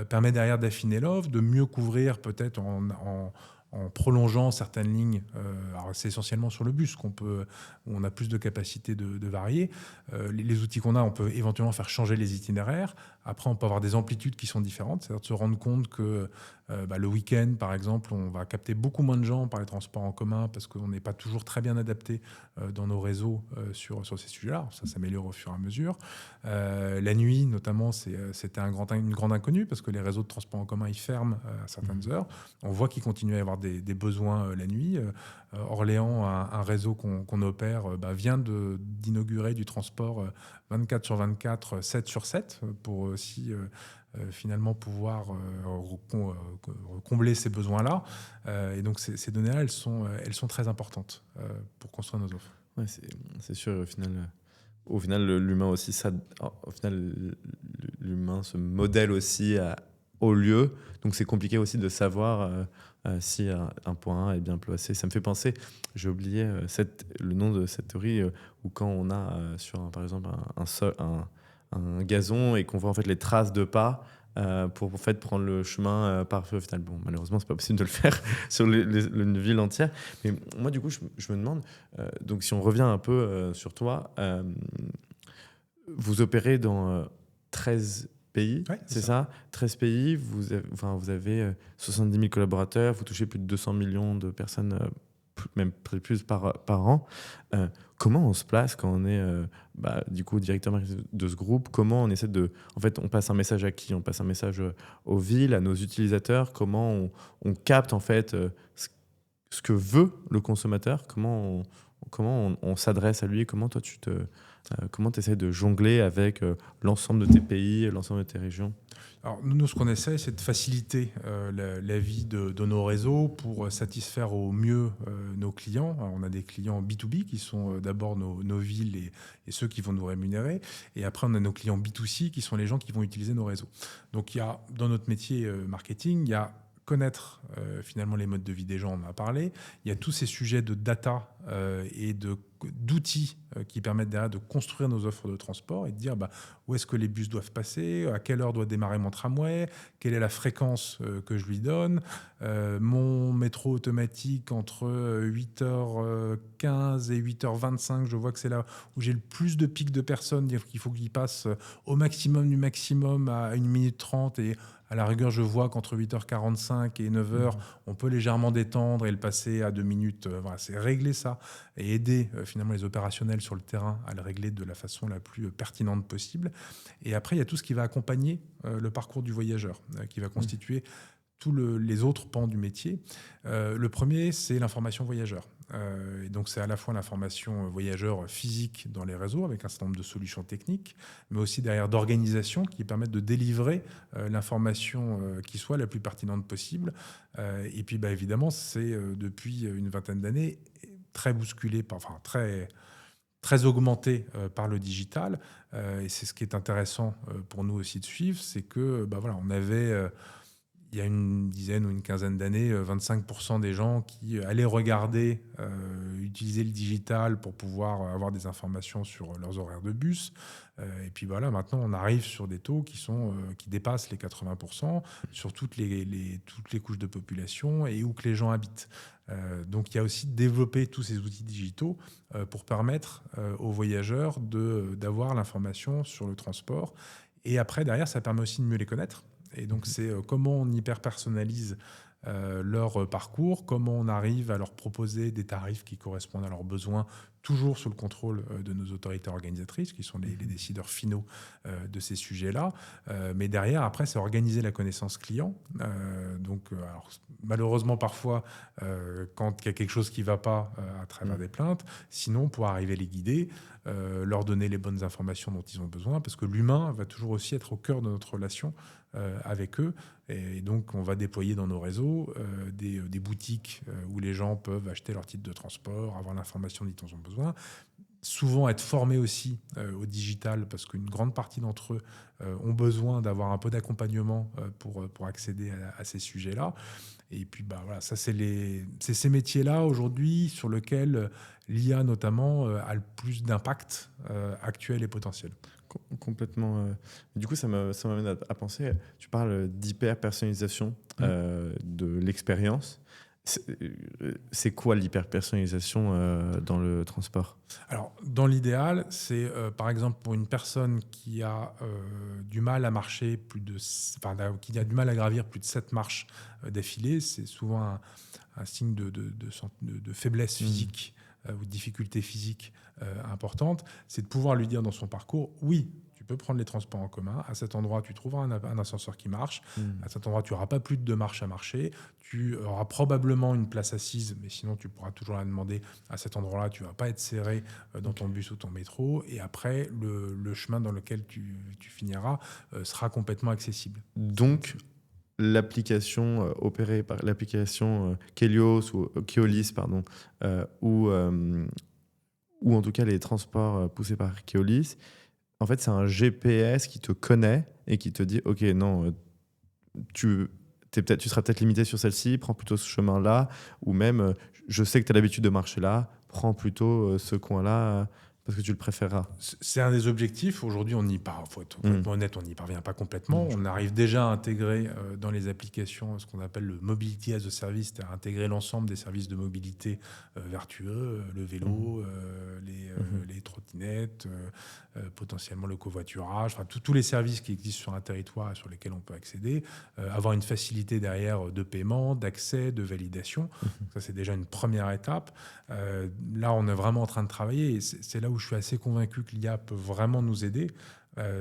permet derrière d'affiner l'offre, de mieux couvrir peut-être en prolongeant certaines lignes. Alors c'est essentiellement sur le bus où on a plus de capacité de varier. Les outils qu'on a, on peut éventuellement faire changer les itinéraires. Après, on peut avoir des amplitudes qui sont différentes, c'est-à-dire de se rendre compte que le week-end, par exemple, on va capter beaucoup moins de gens par les transports en commun parce qu'on n'est pas toujours très bien adapté dans nos réseaux sur ces sujets-là. Ça s'améliore au fur et à mesure. La nuit, notamment, c'était une grande inconnue parce que les réseaux de transports en commun, ils ferment à certaines heures. On voit qu'il continue à y avoir des besoins la nuit. Orléans, un réseau qu'on opère, vient d'inaugurer du transport 24 sur 24, 7 sur 7, pour aussi finalement pouvoir combler ces besoins-là. Et donc ces données-là, elles sont très importantes pour construire nos offres. Ouais, c'est sûr, au final, l'humain aussi, au final, l'humain se modèle aussi au lieu. Donc c'est compliqué aussi de savoir si un point A est bien placé. Ça me fait penser, j'ai oublié le nom de cette théorie où quand on a par exemple un gazon et qu'on voit en fait les traces de pas pour en fait prendre le chemin parfait au final. Bon, malheureusement, c'est pas possible de le faire sur une ville entière. Mais moi, du coup, je me demande, donc si on revient un peu sur toi, vous opérez dans 13 pays, Ouais, c'est ça 13 pays, vous avez 70 000 collaborateurs, vous touchez plus de 200 millions de personnes, même plus par an. Comment on se place quand on est du coup directeur marketing de ce groupe? Comment on essaie en fait, on passe un message à qui? On passe un message aux villes, à nos utilisateurs? Comment on capte en fait ce que veut le consommateur? Comment on s'adresse à lui? Comment toi comment tu essaies de jongler avec l'ensemble de tes pays, l'ensemble de tes régions? Alors, nous, ce qu'on essaie, c'est de faciliter la vie de nos réseaux pour satisfaire au mieux nos clients. Alors, on a des clients B2B qui sont d'abord nos villes et ceux qui vont nous rémunérer. Et après, on a nos clients B2C qui sont les gens qui vont utiliser nos réseaux. Donc, il y a, dans notre métier marketing, il y a connaître finalement les modes de vie des gens, on en a parlé. Il y a tous ces sujets de data et d'outils qui permettent derrière de construire nos offres de transport et de dire où est-ce que les bus doivent passer, à quelle heure doit démarrer mon tramway, quelle est la fréquence que je lui donne, mon métro automatique entre 8h15 et 8h25, je vois que c'est là où j'ai le plus de pics de personnes, dire qu'il faut qu'il passe au maximum du maximum à 1 minute 30 et à la rigueur, je vois qu'entre 8h45 et 9h, on peut légèrement détendre et le passer à 2 minutes. Voilà, c'est régler ça et aider finalement les opérationnels sur le terrain à le régler de la façon la plus pertinente possible. Et après, il y a tout ce qui va accompagner le parcours du voyageur, qui va constituer tous les autres pans du métier. Le premier, c'est l'information voyageur. Et donc, c'est à la fois l'information voyageur physique dans les réseaux avec un certain nombre de solutions techniques, mais aussi derrière d'organisations qui permettent de délivrer l'information qui soit la plus pertinente possible. Et puis, évidemment, c'est depuis une vingtaine d'années très bousculé, très augmenté par le digital. Et c'est ce qui est intéressant pour nous aussi de suivre, c'est que on avait... il y a une dizaine ou une quinzaine d'années, 25% des gens qui allaient regarder, utiliser le digital pour pouvoir avoir des informations sur leurs horaires de bus. Et puis maintenant, on arrive sur des taux qui dépassent les 80% sur toutes les couches de population et où que les gens habitent. Donc, il y a aussi développé tous ces outils digitaux pour permettre aux voyageurs d'avoir l'information sur le transport. Et après, derrière, ça permet aussi de mieux les connaître. Et donc, c'est comment on hyper-personnalise leur parcours, comment on arrive à leur proposer des tarifs qui correspondent à leurs besoins, toujours sous le contrôle de nos autorités organisatrices, qui sont les décideurs finaux de ces sujets-là. Mais derrière, après, c'est organiser la connaissance client. Alors, malheureusement, parfois, quand il y a quelque chose qui ne va pas à travers des plaintes, sinon, pour arriver à les guider, leur donner les bonnes informations dont ils ont besoin, parce que l'humain va toujours aussi être au cœur de notre relation avec eux. Et donc, on va déployer dans nos réseaux des boutiques où les gens peuvent acheter leur titre de transport, avoir l'information dont ils ont besoin. Souvent être formés aussi au digital, parce qu'une grande partie d'entre eux ont besoin d'avoir un peu d'accompagnement pour accéder à ces sujets-là. Et puis, voilà, ça, c'est ces métiers-là aujourd'hui sur lesquels l'IA notamment a le plus d'impact actuel et potentiel. Complètement. Du coup, ça m'amène à penser, tu parles d'hyper-personnalisation de l'expérience. C'est quoi l'hyper-personnalisation dans le transport ? Alors, dans l'idéal, c'est par exemple pour une personne qui a du mal à marcher qui a du mal à gravir plus de 7 marches d'affilée, c'est souvent un signe de faiblesse physique ou de difficulté physique importante. C'est de pouvoir lui dire dans son parcours, oui, tu peux prendre les transports en commun. À cet endroit, tu trouveras un ascenseur qui marche. À cet endroit, tu n'auras pas plus de 2 marches à marcher. Tu auras probablement une place assise, mais sinon, tu pourras toujours la demander. À cet endroit-là, tu ne vas pas être serré dans ton bus ou ton métro. Et après, le chemin dans lequel tu finiras sera complètement accessible. Donc, l'application opérée par l'application Kelios ou Keolis, pardon, ou en tout cas les transports poussés par Keolis, en fait, c'est un GPS qui te connaît et qui te dit « Ok, non, tu seras peut-être limité sur celle-ci, prends plutôt ce chemin-là. » Ou même « Je sais que tu as l'habitude de marcher là, prends plutôt ce coin-là parce que tu le préféreras. » C'est un des objectifs. Aujourd'hui, il faut être complètement honnête, on n'y parvient pas complètement. On arrive déjà à intégrer dans les applications ce qu'on appelle le Mobility as a Service, c'est-à-dire intégrer l'ensemble des services de mobilité vertueux, le vélo, les trottinettes, potentiellement le covoiturage, enfin tous les services qui existent sur un territoire et sur lesquels on peut accéder, avoir une facilité derrière de paiement, d'accès, de validation. Ça, c'est déjà une première étape. Là, on est vraiment en train de travailler et c'est là où je suis assez convaincu que l'IA peut vraiment nous aider.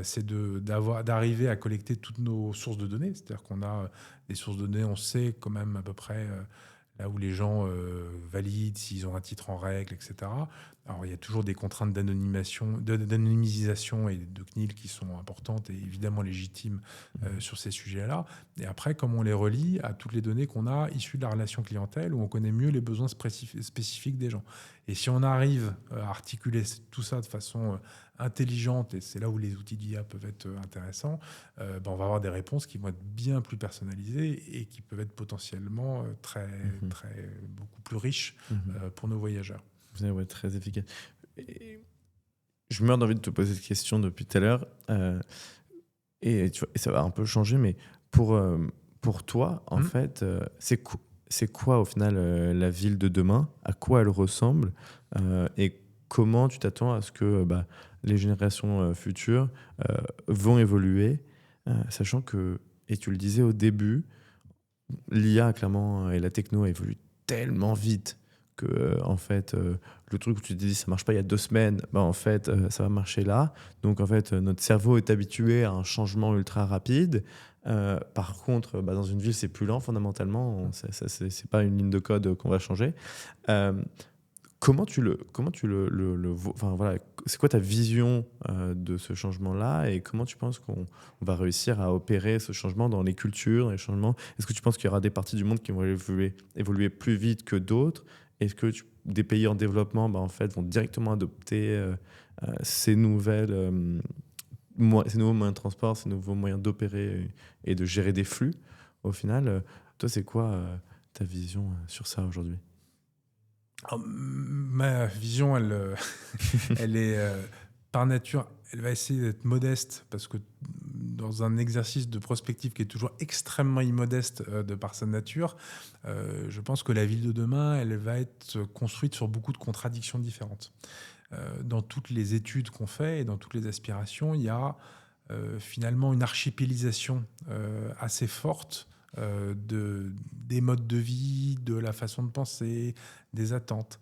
C'est d'arriver à collecter toutes nos sources de données. C'est-à-dire qu'on a des sources de données, on sait quand même à peu près là où les gens valident, s'ils ont un titre en règle, etc. Alors, il y a toujours des contraintes d'anonymisation et de CNIL qui sont importantes et évidemment légitimes sur ces sujets-là. Et après, comme on les relie à toutes les données qu'on a issues de la relation clientèle, où on connaît mieux les besoins spécifiques des gens. Et si on arrive à articuler tout ça de façon intelligente, et c'est là où les outils d'IA peuvent être intéressants, on va avoir des réponses qui vont être bien plus personnalisées et qui peuvent être potentiellement beaucoup plus riches pour nos voyageurs. Ouais, très efficace. Et je meurs d'envie de te poser cette question depuis tout à l'heure. Et ça va un peu changer, mais pour toi, en fait, c'est quoi au final la ville de demain ? À quoi elle ressemble ? Et comment tu t'attends à ce que les générations futures vont évoluer, sachant que, et tu le disais au début, l'IA clairement et la techno évoluent tellement vite que en fait le truc où tu te dis ça marche pas il y a 2 semaines, en fait ça va marcher là. Donc en fait notre cerveau est habitué à un changement ultra rapide. Par contre dans une ville c'est plus lent fondamentalement, c'est pas une ligne de code qu'on va changer. Comment tu le vois, enfin voilà, c'est quoi ta vision de ce changement-là et comment tu penses qu'on va réussir à opérer ce changement dans les cultures, dans les changements ? Est-ce que tu penses qu'il y aura des parties du monde qui vont évoluer plus vite que d'autres ? Est-ce que des pays en développement en fait, vont directement adopter ces nouveaux moyens de transport, ces nouveaux moyens d'opérer et de gérer des flux ? Au final, toi, c'est quoi ta vision sur ça aujourd'hui ? Alors, ma vision, elle est par nature, elle va essayer d'être modeste parce que dans un exercice de prospective qui est toujours extrêmement immodeste de par sa nature, je pense que la ville de demain, elle va être construite sur beaucoup de contradictions différentes. Dans toutes les études qu'on fait et dans toutes les aspirations, il y a finalement une archipélisation assez forte des modes de vie, de la façon de penser, des attentes.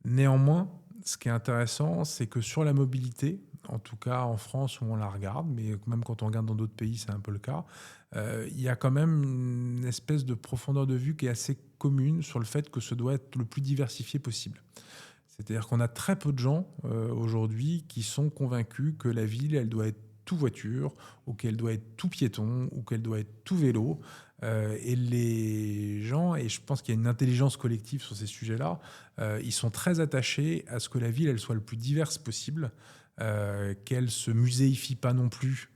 Néanmoins, ce qui est intéressant, c'est que sur la mobilité, en tout cas en France où on la regarde, mais même quand on regarde dans d'autres pays, c'est un peu le cas, il y a quand même une espèce de profondeur de vue qui est assez commune sur le fait que ce doit être le plus diversifié possible. C'est-à-dire qu'on a très peu de gens aujourd'hui qui sont convaincus que la ville, elle doit être tout voiture, ou qu'elle doit être tout piéton, ou qu'elle doit être tout vélo. Et les gens, et je pense qu'il y a une intelligence collective sur ces sujets-là, ils sont très attachés à ce que la ville, elle soit le plus diverse possible, qu'elle se muséifie pas non plus,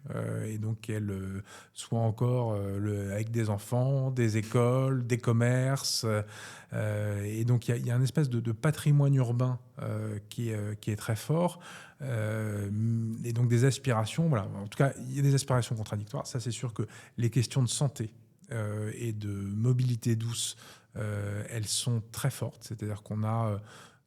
et donc qu'elle soit encore avec des enfants, des écoles, des commerces. Et donc il y a une espèce de patrimoine urbain qui est très fort. Et donc des aspirations, voilà. En tout cas, il y a des aspirations contradictoires. Ça, c'est sûr que les questions de santé et de mobilité douce, elles sont très fortes. C'est-à-dire qu'on a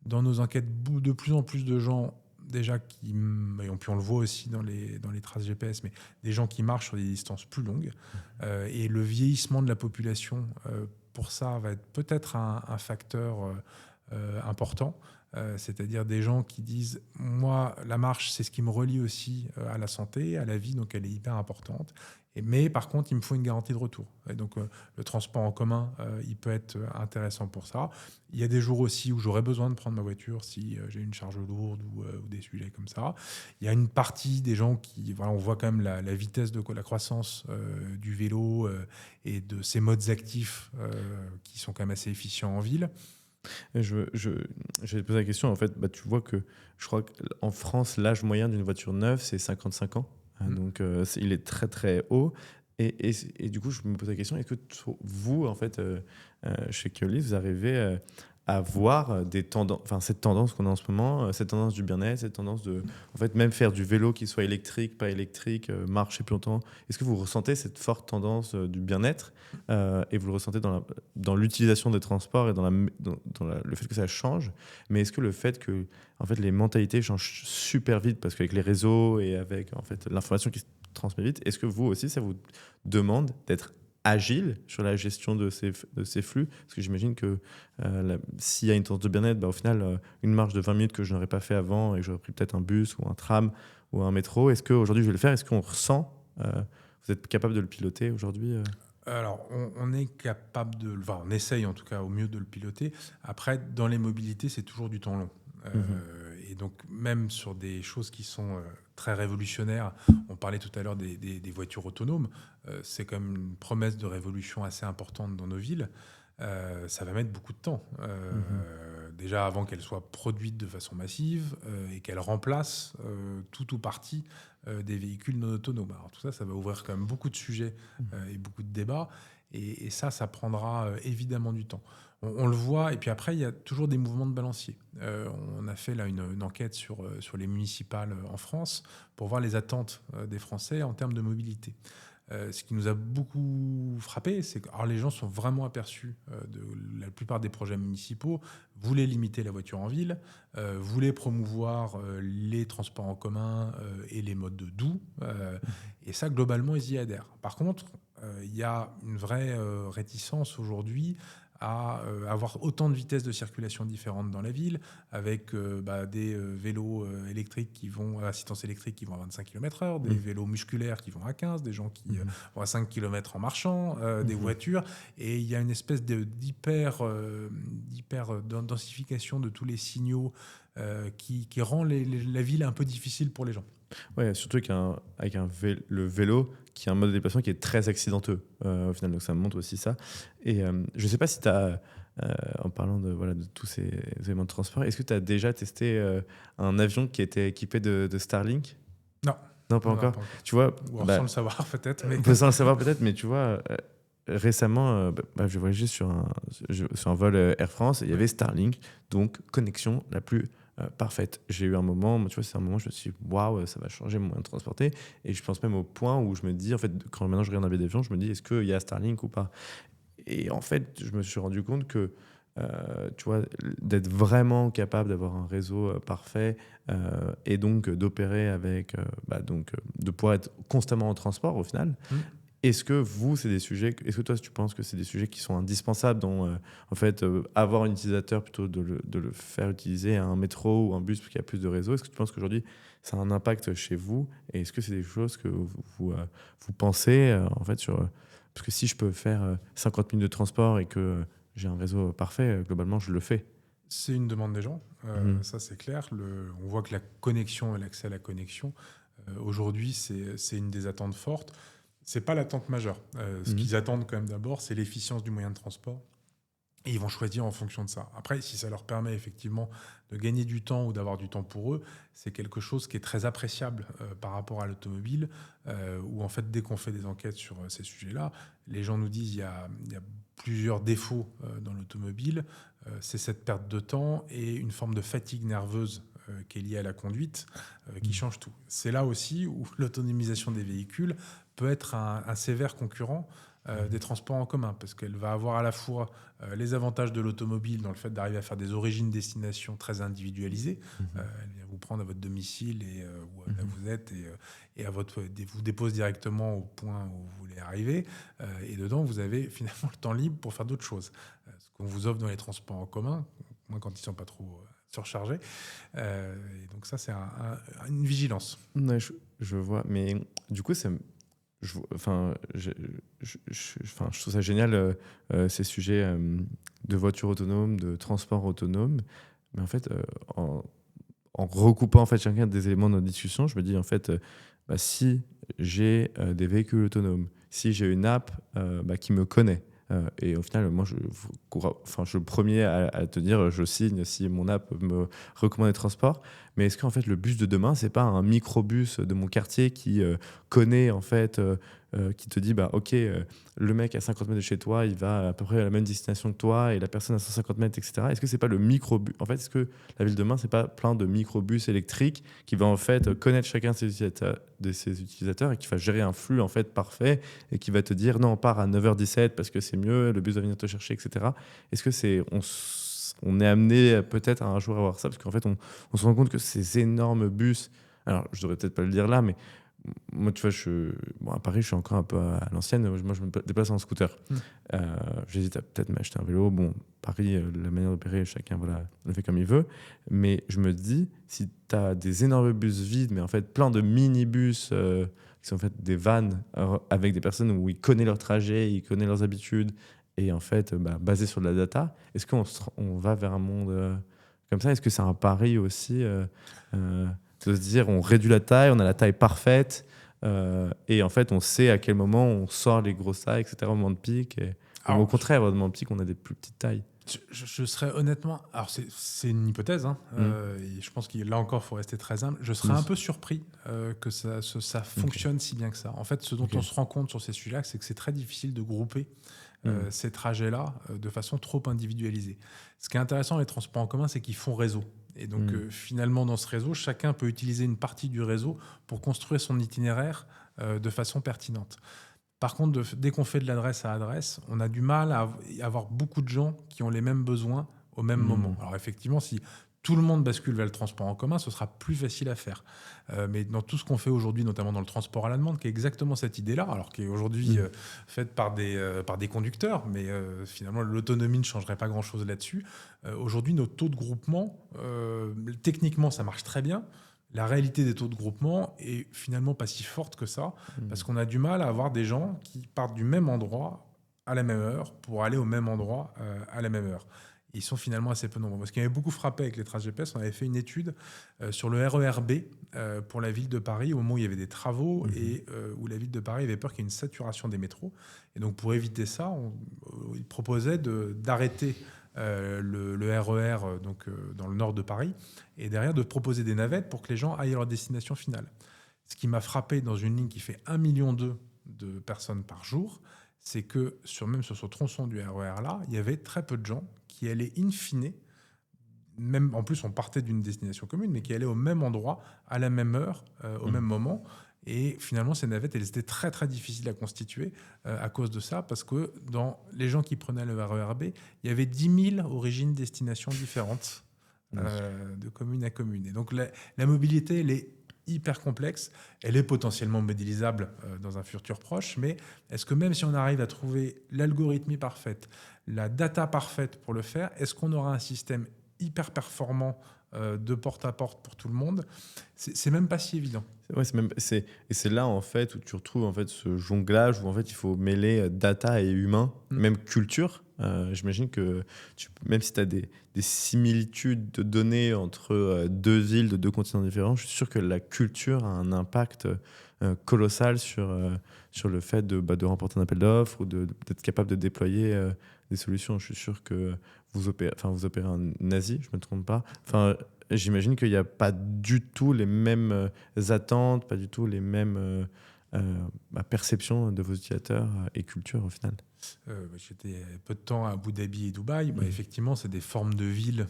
dans nos enquêtes de plus en plus de gens déjà qui, et puis on le voit aussi dans les traces GPS, mais des gens qui marchent sur des distances plus longues. Et le vieillissement de la population, pour ça, va être peut-être un facteur important. C'est-à-dire des gens qui disent « Moi, la marche, c'est ce qui me relie aussi à la santé, à la vie, donc elle est hyper importante. Mais par contre, il me faut une garantie de retour. » Et donc, le transport en commun, il peut être intéressant pour ça. Il y a des jours aussi où j'aurais besoin de prendre ma voiture si j'ai une charge lourde ou des sujets comme ça. Il y a une partie des gens qui... Voilà, on voit quand même la vitesse de la croissance du vélo et de ces modes actifs qui sont quand même assez efficients en ville. Je vais te poser la question. En fait, tu vois que je crois qu'en France, l'âge moyen d'une voiture neuve, c'est 55 ans. Donc, il est très, très haut. Et du coup, je me pose la question, est-ce que vous, en fait, chez Keolis, vous arrivez à voir des tendances, enfin, cette tendance qu'on a en ce moment, cette tendance du bien-être, cette tendance de, en fait, même faire du vélo qui soit électrique, pas électrique, marcher plus longtemps. Est-ce que vous ressentez cette forte tendance du bien-être et vous le ressentez dans l'utilisation des transports et dans le fait que ça change, mais est-ce que le fait que en fait, les mentalités changent super vite parce qu'avec les réseaux et avec en fait, l'information qui se transmet vite, est-ce que vous aussi, ça vous demande d'être agile sur la gestion de ces flux? Parce que j'imagine que s'il y a une tendance de bien-être, au final, une marche de 20 minutes que je n'aurais pas fait avant et que j'aurais pris peut-être un bus ou un tram ou un métro, est-ce qu'aujourd'hui je vais le faire? Est-ce qu'on ressent, vous êtes capable de le piloter aujourd'hui Alors, on est capable enfin, on essaye en tout cas au mieux de le piloter. Après, dans les mobilités, c'est toujours du temps long. Et donc, même sur des choses qui sont très révolutionnaires, on parlait tout à l'heure des voitures autonomes, c'est quand même une promesse de révolution assez importante dans nos villes. Ça va mettre beaucoup de temps. Déjà, avant qu'elles soient produites de façon massive et qu'elles remplacent tout ou partie des véhicules non autonomes. Alors, tout ça, ça va ouvrir quand même beaucoup de sujets et beaucoup de débats. Et ça prendra évidemment du temps. On le voit, et puis après, il y a toujours des mouvements de balancier. On a fait là une enquête sur les municipales en France pour voir les attentes des Français en termes de mobilité. Ce qui nous a beaucoup frappé, c'est que les gens sont vraiment aperçus de la plupart des projets municipaux, voulaient limiter la voiture en ville, voulaient promouvoir les transports en commun et les modes de doux. Et ça, globalement, ils y adhèrent. Par contre, il y a une vraie réticence aujourd'hui à avoir autant de vitesses de circulation différentes dans la ville, avec des vélos électriques qui vont à assistance électrique qui vont à 25 km/h, des vélos musculaires qui vont à 15, des gens qui vont à 5 km en marchant, des voitures, et il y a une espèce d'hyper densification de tous les signaux qui rend la ville un peu difficile pour les gens. Ouais, surtout avec le vélo, qui est un mode de déplacement qui est très accidenteux au final, donc ça montre aussi ça. Et je ne sais pas si tu as, en parlant de tous ces éléments de transport, est-ce que tu as déjà testé un avion qui était équipé de Starlink? Non. Non, pas encore. Tu vois, ou sans le savoir peut-être. Mais... sans le savoir peut-être, mais tu vois, récemment, je voyageais sur un vol Air France et il y avait Starlink, donc connexion la plus parfaite. J'ai eu un moment, tu vois, c'est un moment où je me suis dit, waouh, ça va changer mon moyen de transporter. Et je pense même au point où je me dis, en fait, quand maintenant je regarde un billet d'avion, je me dis, est-ce qu'il y a Starlink ou pas? Et en fait, je me suis rendu compte que, tu vois, d'être vraiment capable d'avoir un réseau parfait et donc d'opérer avec, de pouvoir être constamment en transport au final. Est-ce que est-ce que toi, tu penses que c'est des sujets qui sont indispensables dans, en fait, avoir un utilisateur plutôt de le faire utiliser un métro ou un bus parce qu'il y a plus de réseau? Est-ce que tu penses qu'aujourd'hui, ça a un impact chez vous? Et est-ce que c'est des choses que vous pensez, en fait, parce que si je peux faire 50 minutes de transport et que j'ai un réseau parfait, globalement, je le fais. C'est une demande des gens, Mhm. ça c'est clair. On voit que la connexion et l'accès à la connexion, aujourd'hui, c'est une des attentes fortes. C'est pas l'attente majeure. Ce Mhm. qu'ils attendent quand même d'abord, c'est l'efficience du moyen de transport. Et ils vont choisir en fonction de ça. Après, si ça leur permet effectivement de gagner du temps ou d'avoir du temps pour eux, c'est quelque chose qui est très appréciable par rapport à l'automobile, où en fait, dès qu'on fait des enquêtes sur ces sujets-là, les gens nous disent il y a plusieurs défauts dans l'automobile. C'est cette perte de temps et une forme de fatigue nerveuse qui est liée à la conduite, qui change tout. C'est là aussi où l'autonomisation des véhicules peut être un sévère concurrent des transports en commun, parce qu'elle va avoir à la fois les avantages de l'automobile dans le fait d'arriver à faire des origines-destinations très individualisées. Mhm. Elle vient vous prendre à votre domicile et où là Mhm. vous êtes et vous dépose directement au point où vous voulez arriver. Et dedans, vous avez finalement le temps libre pour faire d'autres choses. Ce qu'on vous offre dans les transports en commun, moins quand ils ne sont pas trop surchargés. Et donc ça, c'est une vigilance. Ouais, je vois, mais du coup, enfin, enfin, je trouve ça génial, ces sujets de voiture autonome, de transport autonome. Mais en fait, en recoupant en fait chacun des éléments de notre discussion, je me dis en fait, bah, si j'ai des véhicules autonomes, si j'ai une app bah, qui me connaît, et au final, moi, je suis le premier à te dire, je signe si mon app me recommande des transports. Mais est-ce qu'en fait, le bus de demain, c'est pas un microbus de mon quartier qui connaît, en fait, qui te dit, bah, OK, le mec à 50 mètres de chez toi, il va à peu près à la même destination que toi, et la personne à 150 mètres, etc. Est-ce que c'est pas le microbus? En fait, est-ce que la ville de demain, c'est pas plein de microbus électriques qui va en fait connaître chacun de ses utilisateurs et qui va gérer un flux en fait parfait et qui va te dire non, on part à 9h17 parce que c'est mieux, le bus va venir te chercher, etc. Est-ce que on est amené peut-être un jour à voir ça parce qu'en fait, on se rend compte que ces énormes bus, alors je devrais peut-être pas le dire là, mais moi, tu vois, bon, à Paris, je suis encore un peu à l'ancienne. Moi, je me déplace en scooter. Mm. J'hésite à peut-être m'acheter un vélo. Bon, Paris, la manière d'opérer, chacun voilà, le fait comme il veut. Mais je me dis, si tu as des énormes bus vides, mais en fait plein de minibus qui sont en fait des vannes avec des personnes où ils connaissent leur trajet, ils connaissent leurs habitudes, et en fait, bah, basé sur de la data, est-ce on va vers un monde comme ça? Est-ce que c'est un pari aussi euh, de se dire on réduit la taille, on a la taille parfaite, et en fait on sait à quel moment on sort les grosses tailles, etc. au moment de pic, ou au Alors, contraire au moment de pic on a des plus petites tailles. je serais honnêtement, alors c'est une hypothèse, hein, Mm. et je pense que là encore, il faut rester très humble. Je serais Oui. un peu surpris que ça Ok. fonctionne si bien que ça. En fait, ce dont Ok. on se rend compte sur ces sujets-là, c'est que c'est très difficile de grouper Mm. ces trajets-là de façon trop individualisée. Ce qui est intéressant dans les transports en commun, c'est qu'ils font réseau. Et donc, Mm. finalement, dans ce réseau, chacun peut utiliser une partie du réseau pour construire son itinéraire de façon pertinente. Par contre, dès qu'on fait de l'adresse à adresse, on a du mal à avoir beaucoup de gens qui ont les mêmes besoins au même moment. Mm. Alors effectivement, si tout le monde bascule vers le transport en commun, ce sera plus facile à faire. Mais dans tout ce qu'on fait aujourd'hui, notamment dans le transport à la demande, qui est exactement cette idée-là, alors qui est aujourd'hui Mm. faite par des conducteurs, mais finalement l'autonomie ne changerait pas grand-chose là-dessus. Aujourd'hui, nos taux de groupement, techniquement, ça marche très bien. La réalité des taux de groupement est finalement pas si forte que ça, parce Mm. qu'on a du mal à avoir des gens qui partent du même endroit à la même heure pour aller au même endroit à la même heure. Ils sont finalement assez peu nombreux. Ce qui m'avait beaucoup frappé avec les traces GPS, on avait fait une étude sur le RER B pour la ville de Paris, au moment où il y avait des travaux Mhm. et où la ville de Paris avait peur qu'il y ait une saturation des métros. Et donc pour éviter ça, il proposait d'arrêter le RER dans le nord de Paris et derrière de proposer des navettes pour que les gens aillent à leur destination finale. Ce qui m'a frappé dans une ligne qui fait 1,2 million de personnes par jour, c'est que même sur ce tronçon du RER là, il y avait très peu de gens qui allaient in fine, même en plus on partait d'une destination commune, mais qui allaient au même endroit, à la même heure, au même Mm. moment. Et finalement, ces navettes, elles étaient très très difficiles à constituer à cause de ça, parce que dans les gens qui prenaient le RER B, il y avait 10 000 origines destinations différentes Oui. de commune à commune. Et donc la mobilité, elle est hyper complexe. Elle est potentiellement modélisable dans un futur proche, mais est-ce que même si on arrive à trouver l'algorithmie parfaite, la data parfaite pour le faire, est-ce qu'on aura un système hyper performant de porte à porte pour tout le monde? C'est même pas si évident. Ouais, et c'est là en fait où tu retrouves en fait ce jonglage où en fait il faut mêler data et humain, même culture. J'imagine que même si tu as des similitudes de données entre deux villes de deux continents différents, je suis sûr que la culture a un impact colossal sur le fait de remporter un appel d'offres ou d'être capable de déployer des solutions. Je suis sûr que vous opérez en Asie, je ne me trompe pas. J'imagine qu'il n'y a pas du tout les mêmes attentes, pas du tout les mêmes perceptions de vos utilisateurs et culture au final. J'étais peu de temps à Abu Dhabi et Dubaï. Effectivement, c'est des formes de villes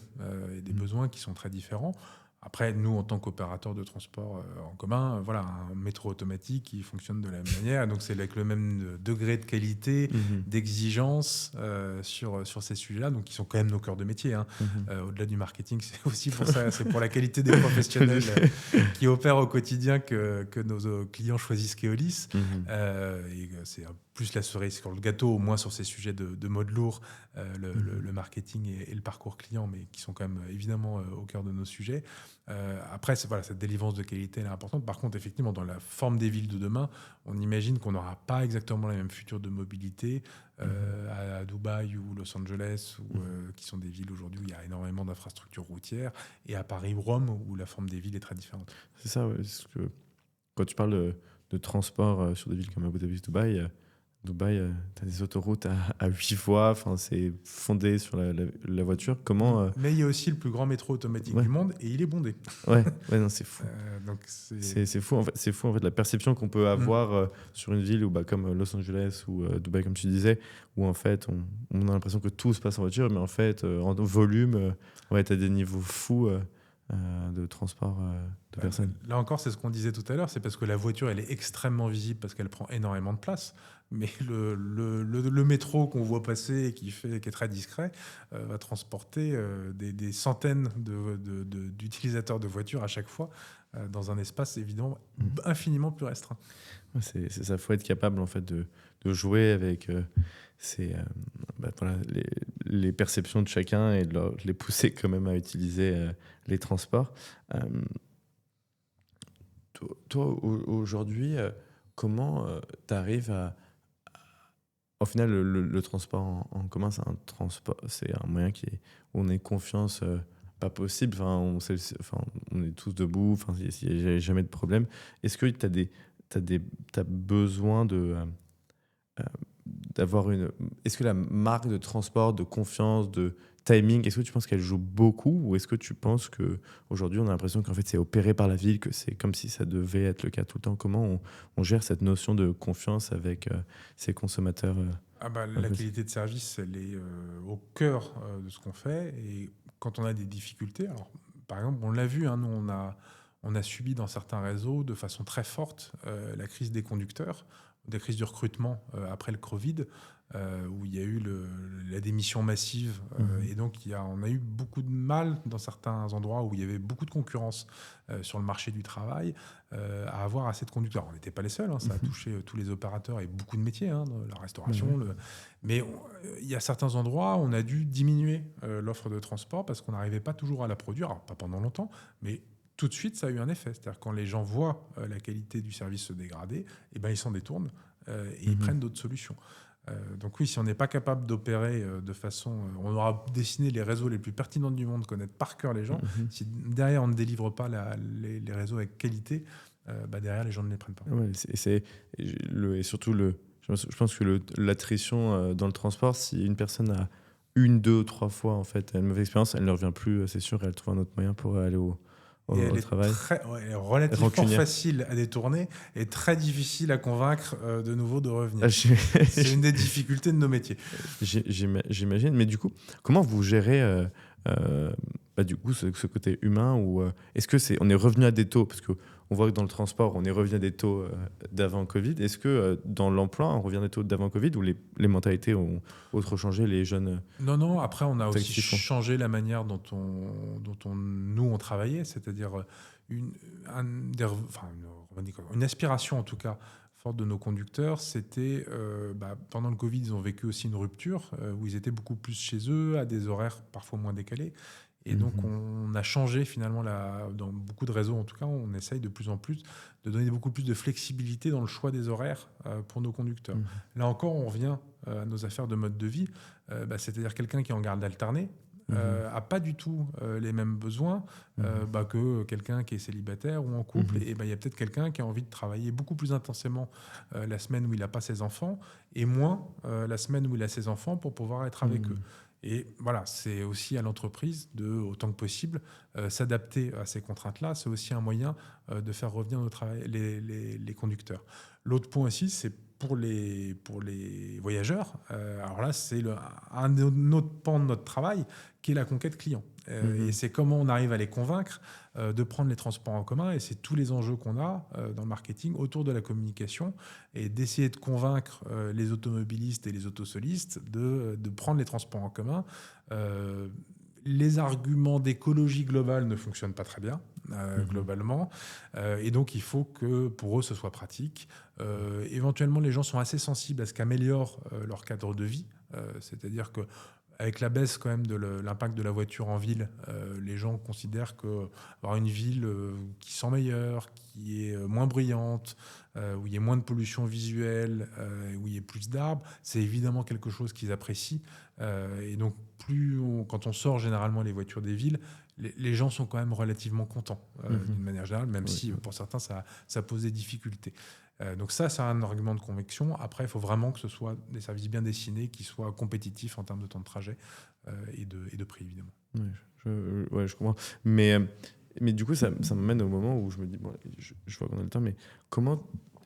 et des besoins qui sont très différents. Après, nous, en tant qu'opérateur de transport en commun, voilà, un métro automatique qui fonctionne de la même manière. Donc, c'est avec le même degré de qualité, d'exigence sur ces sujets-là, donc qui sont quand même nos cœurs de métier. Au-delà du marketing, c'est aussi pour ça, c'est pour la qualité des professionnels qui opèrent au quotidien que nos clients choisissent Keolis. Et c'est plus la cerise sur le gâteau, au moins sur ces sujets de mode lourd, le marketing et le parcours client, mais qui sont quand même évidemment au cœur de nos sujets. Après, cette délivrance de qualité elle est importante. Par contre, effectivement, dans la forme des villes de demain, on imagine qu'on n'aura pas exactement la même future de mobilité à Dubaï ou Los Angeles, qui sont des villes aujourd'hui où il y a énormément d'infrastructures routières, et à Paris ou Rome, où la forme des villes est très différente. C'est ça, ouais, parce que quand tu parles de transport sur des villes comme Abu Dhabi, Dubaï, tu as des autoroutes à 8 voies, c'est fondé sur la voiture. Comment Mais il y a aussi le plus grand métro automatique du monde et il est bondé. Ouais, non, c'est fou. Donc c'est fou, en fait. C'est fou, en fait, la perception qu'on peut avoir sur une ville comme Los Angeles ou Dubaï, comme tu disais, où en fait, on a l'impression que tout se passe en voiture, mais en fait, en volume, tu as des niveaux fous de transport de personnes. Là encore, c'est ce qu'on disait tout à l'heure, c'est parce que la voiture, elle est extrêmement visible parce qu'elle prend énormément de place. Mais le métro qu'on voit passer et qui est très discret va transporter des centaines d'utilisateurs de voitures à chaque fois dans un espace évidemment infiniment plus restreint. C'est ça, il faut être capable en fait de jouer avec les perceptions de chacun et de les pousser quand même à utiliser les transports. Toi, aujourd'hui, comment tu arrives à... Au final, le transport en commun, c'est un moyen où on est confiance pas possible. On est tous debout, il n'y a jamais de problème. Est-ce que tu as besoin d'avoir une... Est-ce que la marque de transport, de confiance, de timing, est-ce que tu penses qu'elle joue beaucoup, ou est-ce que tu penses qu'aujourd'hui on a l'impression qu'en fait c'est opéré par la ville, que c'est comme si ça devait être le cas tout le temps? Comment on gère cette notion de confiance avec ces consommateurs La qualité de service, elle est au cœur de ce qu'on fait, et quand on a des difficultés, alors par exemple on l'a vu, nous on a subi dans certains réseaux de façon très forte la crise des conducteurs, des crises du recrutement après le Covid, où il y a eu la démission massive. Et donc, on a eu beaucoup de mal dans certains endroits où il y avait beaucoup de concurrence sur le marché du travail à avoir assez de conducteurs. On n'était pas les seuls, ça a touché tous les opérateurs et beaucoup de métiers, la restauration. Mais il y a certains endroits où on a dû diminuer l'offre de transport parce qu'on n'arrivait pas toujours à la produire. Alors, pas pendant longtemps, mais tout de suite, ça a eu un effet. C'est-à-dire quand les gens voient la qualité du service se dégrader, ils s'en détournent et ils prennent d'autres solutions. Donc oui, si on n'est pas capable d'opérer de façon... on aura dessiné les réseaux les plus pertinents du monde, connaître par cœur les gens. Si derrière, on ne délivre pas les réseaux avec qualité, derrière, les gens ne les prennent pas. Ouais, et surtout, je pense que l'attrition dans le transport, si une personne a 1, 2, 3 fois en fait, une mauvaise expérience, elle ne revient plus, c'est sûr, elle trouve un autre moyen pour aller au travail. Elle est relativement facile à détourner et très difficile à convaincre de nouveau de revenir. C'est une des difficultés de nos métiers. J'imagine. Mais du coup, comment vous gérez du coup ce côté humain ou est-ce que on est revenu à des taux parce que on voit que dans le transport on est revenu à des taux d'avant Covid. Est-ce que dans l'emploi on revient à des taux d'avant Covid ou les mentalités ont autre changé, les jeunes Non. Après, on a aussi actifs ont- changé la manière nous, on travaillait, c'est-à-dire une, une aspiration, en tout cas, forte de nos conducteurs, c'était, pendant le Covid, ils ont vécu aussi une rupture où ils étaient beaucoup plus chez eux, à des horaires parfois moins décalés. Et donc, on a changé finalement, dans beaucoup de réseaux en tout cas, on essaye de plus en plus de donner beaucoup plus de flexibilité dans le choix des horaires pour nos conducteurs. Là encore, on revient à nos affaires de mode de vie, c'est-à-dire quelqu'un qui est en garde alternée a pas du tout les mêmes besoins que quelqu'un qui est célibataire ou en couple. Et il y a peut-être quelqu'un qui a envie de travailler beaucoup plus intensément la semaine où il n'a pas ses enfants et moins la semaine où il a ses enfants pour pouvoir être avec eux. Et voilà, c'est aussi à l'entreprise de, autant que possible, s'adapter à ces contraintes-là. C'est aussi un moyen de faire revenir au travail les conducteurs. L'autre point aussi, c'est pour les voyageurs. Alors là, c'est un autre pan de notre travail qui est la conquête client. Et c'est comment on arrive à les convaincre de prendre les transports en commun. Et c'est tous les enjeux qu'on a dans le marketing autour de la communication et d'essayer de convaincre les automobilistes et les autosolistes de prendre les transports en commun. Les arguments d'écologie globale ne fonctionnent pas très bien, globalement. Et donc, il faut que pour eux, ce soit pratique. Éventuellement, les gens sont assez sensibles à ce qu'améliore leur cadre de vie. C'est-à-dire que avec la baisse quand même de l'impact de la voiture en ville, les gens considèrent qu'avoir une ville qui sent meilleure, qui est moins bruyante, où il y a moins de pollution visuelle, où il y a plus d'arbres, c'est évidemment quelque chose qu'ils apprécient. Et donc, quand on sort généralement les voitures des villes, les gens sont quand même relativement contents d'une manière générale, même si pour certains ça pose des difficultés. Donc ça, c'est un argument de conviction. Après, il faut vraiment que ce soit des services bien dessinés, qui soient compétitifs en termes de temps de trajet et de prix, évidemment. Je comprends. Mais du coup, ça m'amène au moment où je me dis, bon, je vois qu'on a le temps, mais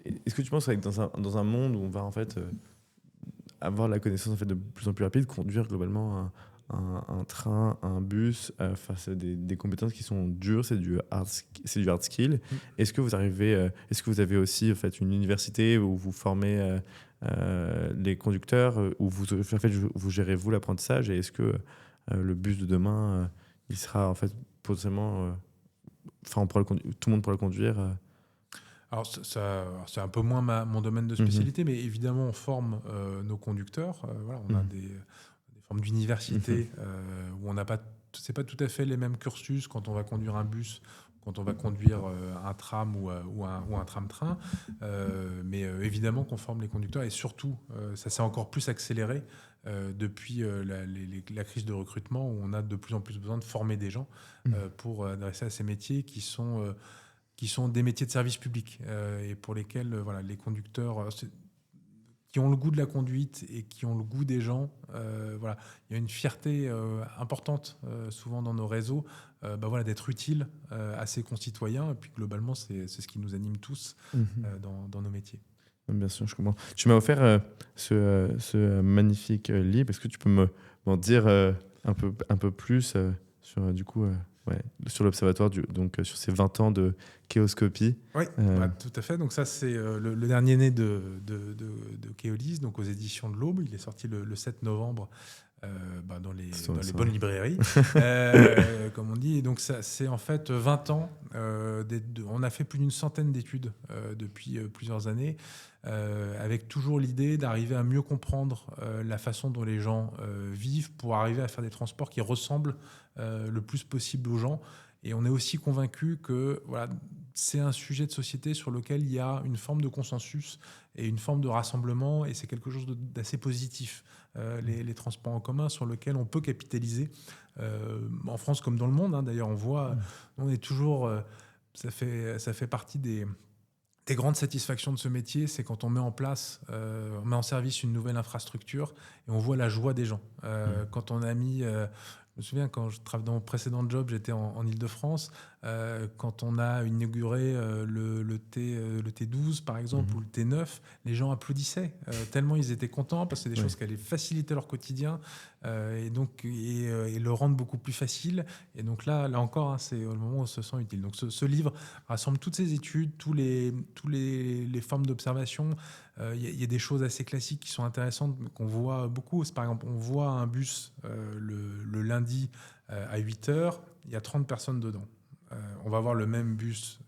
est-ce que tu penses que dans un monde où on va en fait avoir la connaissance en fait de plus en plus rapide, conduire globalement un train, un bus, face à des compétences qui sont dures, c'est du hard skill. Est-ce que vous avez aussi en fait une université où vous formez les conducteurs, où vous gérez vous l'apprentissage, et est-ce que le bus de demain il sera en fait potentiellement tout le monde pourra le conduire Alors, c'est un peu moins mon domaine de spécialité, mais évidemment, on forme nos conducteurs. On a des formes d'université où on n'a pas, c'est pas tout à fait les mêmes cursus quand on va conduire un bus, quand on va conduire un tram ou un tram-train. Mais évidemment qu'on forme les conducteurs et surtout, ça s'est encore plus accéléré depuis la crise de recrutement où on a de plus en plus besoin de former des gens pour adresser à ces métiers qui sont des métiers de service public et pour lesquels les conducteurs qui ont le goût de la conduite et qui ont le goût des gens, il y a une fierté importante souvent dans nos réseaux d'être utile à ses concitoyens. Et puis globalement, c'est ce qui nous anime tous dans nos métiers. Bien sûr, je comprends. Tu m'as offert ce magnifique livre. Est-ce que tu peux m'en dire un peu plus sur du coup sur l'observatoire, donc sur ces 20 ans de Kéoscopie? Oui, tout à fait. Donc ça, c'est le dernier né de Keolis, donc aux éditions de l'Aube. Il est sorti le 7 novembre dans les bonnes librairies, comme on dit. Et donc ça, c'est en fait 20 ans. On a fait plus d'une centaine d'études depuis plusieurs années, avec toujours l'idée d'arriver à mieux comprendre la façon dont les gens vivent pour arriver à faire des transports qui ressemblent le plus possible aux gens. Et on est aussi convaincu que c'est un sujet de société sur lequel il y a une forme de consensus et une forme de rassemblement, et c'est quelque chose d'assez positif, les transports en commun, sur lequel on peut capitaliser, en France comme dans le monde. D'ailleurs, on voit, on est toujours... ça fait partie des grandes satisfactions de ce métier, c'est quand on met en service une nouvelle infrastructure et on voit la joie des gens. Quand on a mis... je me souviens, quand je travaillais dans mon précédent job, j'étais en Île-de-France. Quand on a inauguré le T12, par exemple, ou le T9, les gens applaudissaient tellement ils étaient contents parce que c'est des choses qui allaient faciliter leur quotidien, et le rendre beaucoup plus facile. Et donc là encore, hein, c'est le moment où on se sent utile. Donc ce livre rassemble toutes ces études, les formes d'observation. Il y a des choses assez classiques qui sont intéressantes, qu'on voit beaucoup. C'est, par exemple, on voit un bus le lundi à 8 heures, il y a 30 personnes dedans. On va voir le même bus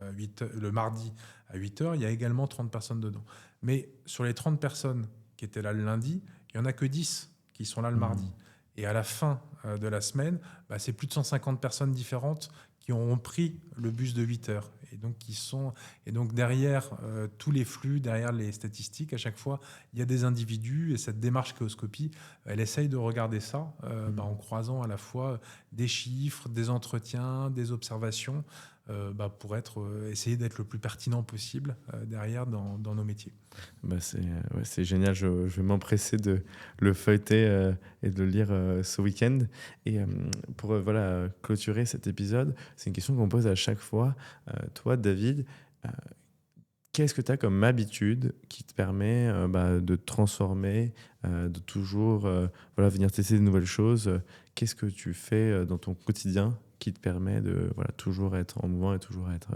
le mardi à 8 heures, il y a également 30 personnes dedans. Mais sur les 30 personnes qui étaient là le lundi, il n'y en a que 10 qui sont là le mardi. Et à la fin de la semaine, c'est plus de 150 personnes différentes qui ont pris le bus de 8 heures. Et donc derrière tous les flux, derrière les statistiques, à chaque fois, il y a des individus. Et cette démarche Chaoscopie, elle essaye de regarder ça en croisant à la fois des chiffres, des entretiens, des observations, pour essayer d'être le plus pertinent possible derrière dans nos métiers. C'est génial, je vais m'empresser de le feuilleter et de le lire ce week-end. Et pour clôturer cet épisode, c'est une question qu'on pose à chaque fois. Toi, David, qu'est-ce que tu as comme habitude qui te permet de te transformer, de toujours venir tester de nouvelles choses? Qu'est-ce que tu fais dans ton quotidien qui te permet de toujours être en mouvement et toujours être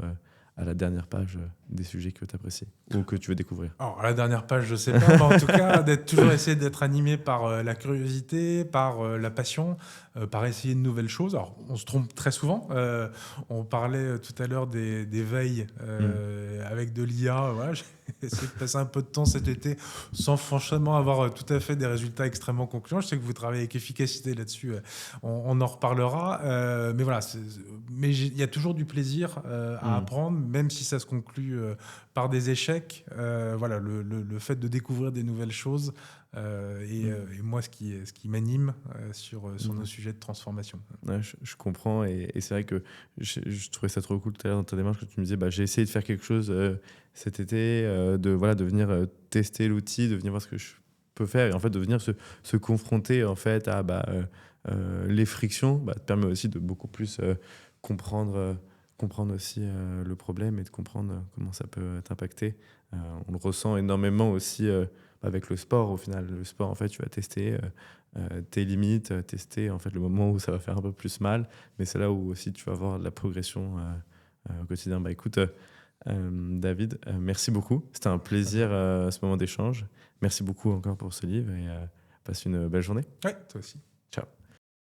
à la dernière page des sujets que tu apprécies ou que tu veux découvrir? Alors, à la dernière page, je ne sais pas, mais en tout cas, essayer d'être animé par la curiosité, par la passion, par essayer de nouvelles choses. Alors, on se trompe très souvent. On parlait tout à l'heure des veilles avec de l'IA. Voilà, j'ai essayé de passer un peu de temps cet été sans franchement avoir tout à fait des résultats extrêmement concluants. Je sais que vous travaillez avec efficacité là-dessus. On en reparlera. Mais voilà, il y a toujours du plaisir à apprendre, même si ça se conclut par des échecs. Le fait de découvrir des nouvelles choses et moi ce qui m'anime sur nos sujets de transformation. Ouais, je comprends et c'est vrai que je trouvais ça trop cool tout à l'heure dans ta démarche que tu me disais j'ai essayé de faire quelque chose cet été, de venir tester l'outil, de venir voir ce que je peux faire et en fait de venir se confronter en fait à les frictions te permet aussi de beaucoup plus comprendre aussi le problème et de comprendre comment ça peut t'impacter. On le ressent énormément aussi avec le sport. Au final, le sport, en fait, tu vas tester tes limites, tester en fait le moment où ça va faire un peu plus mal, mais c'est là où aussi tu vas avoir de la progression au quotidien. Écoute, David, merci beaucoup. C'était un plaisir ce moment d'échange. Merci beaucoup encore pour ce livre et passe une belle journée. Ouais, toi aussi. Ciao.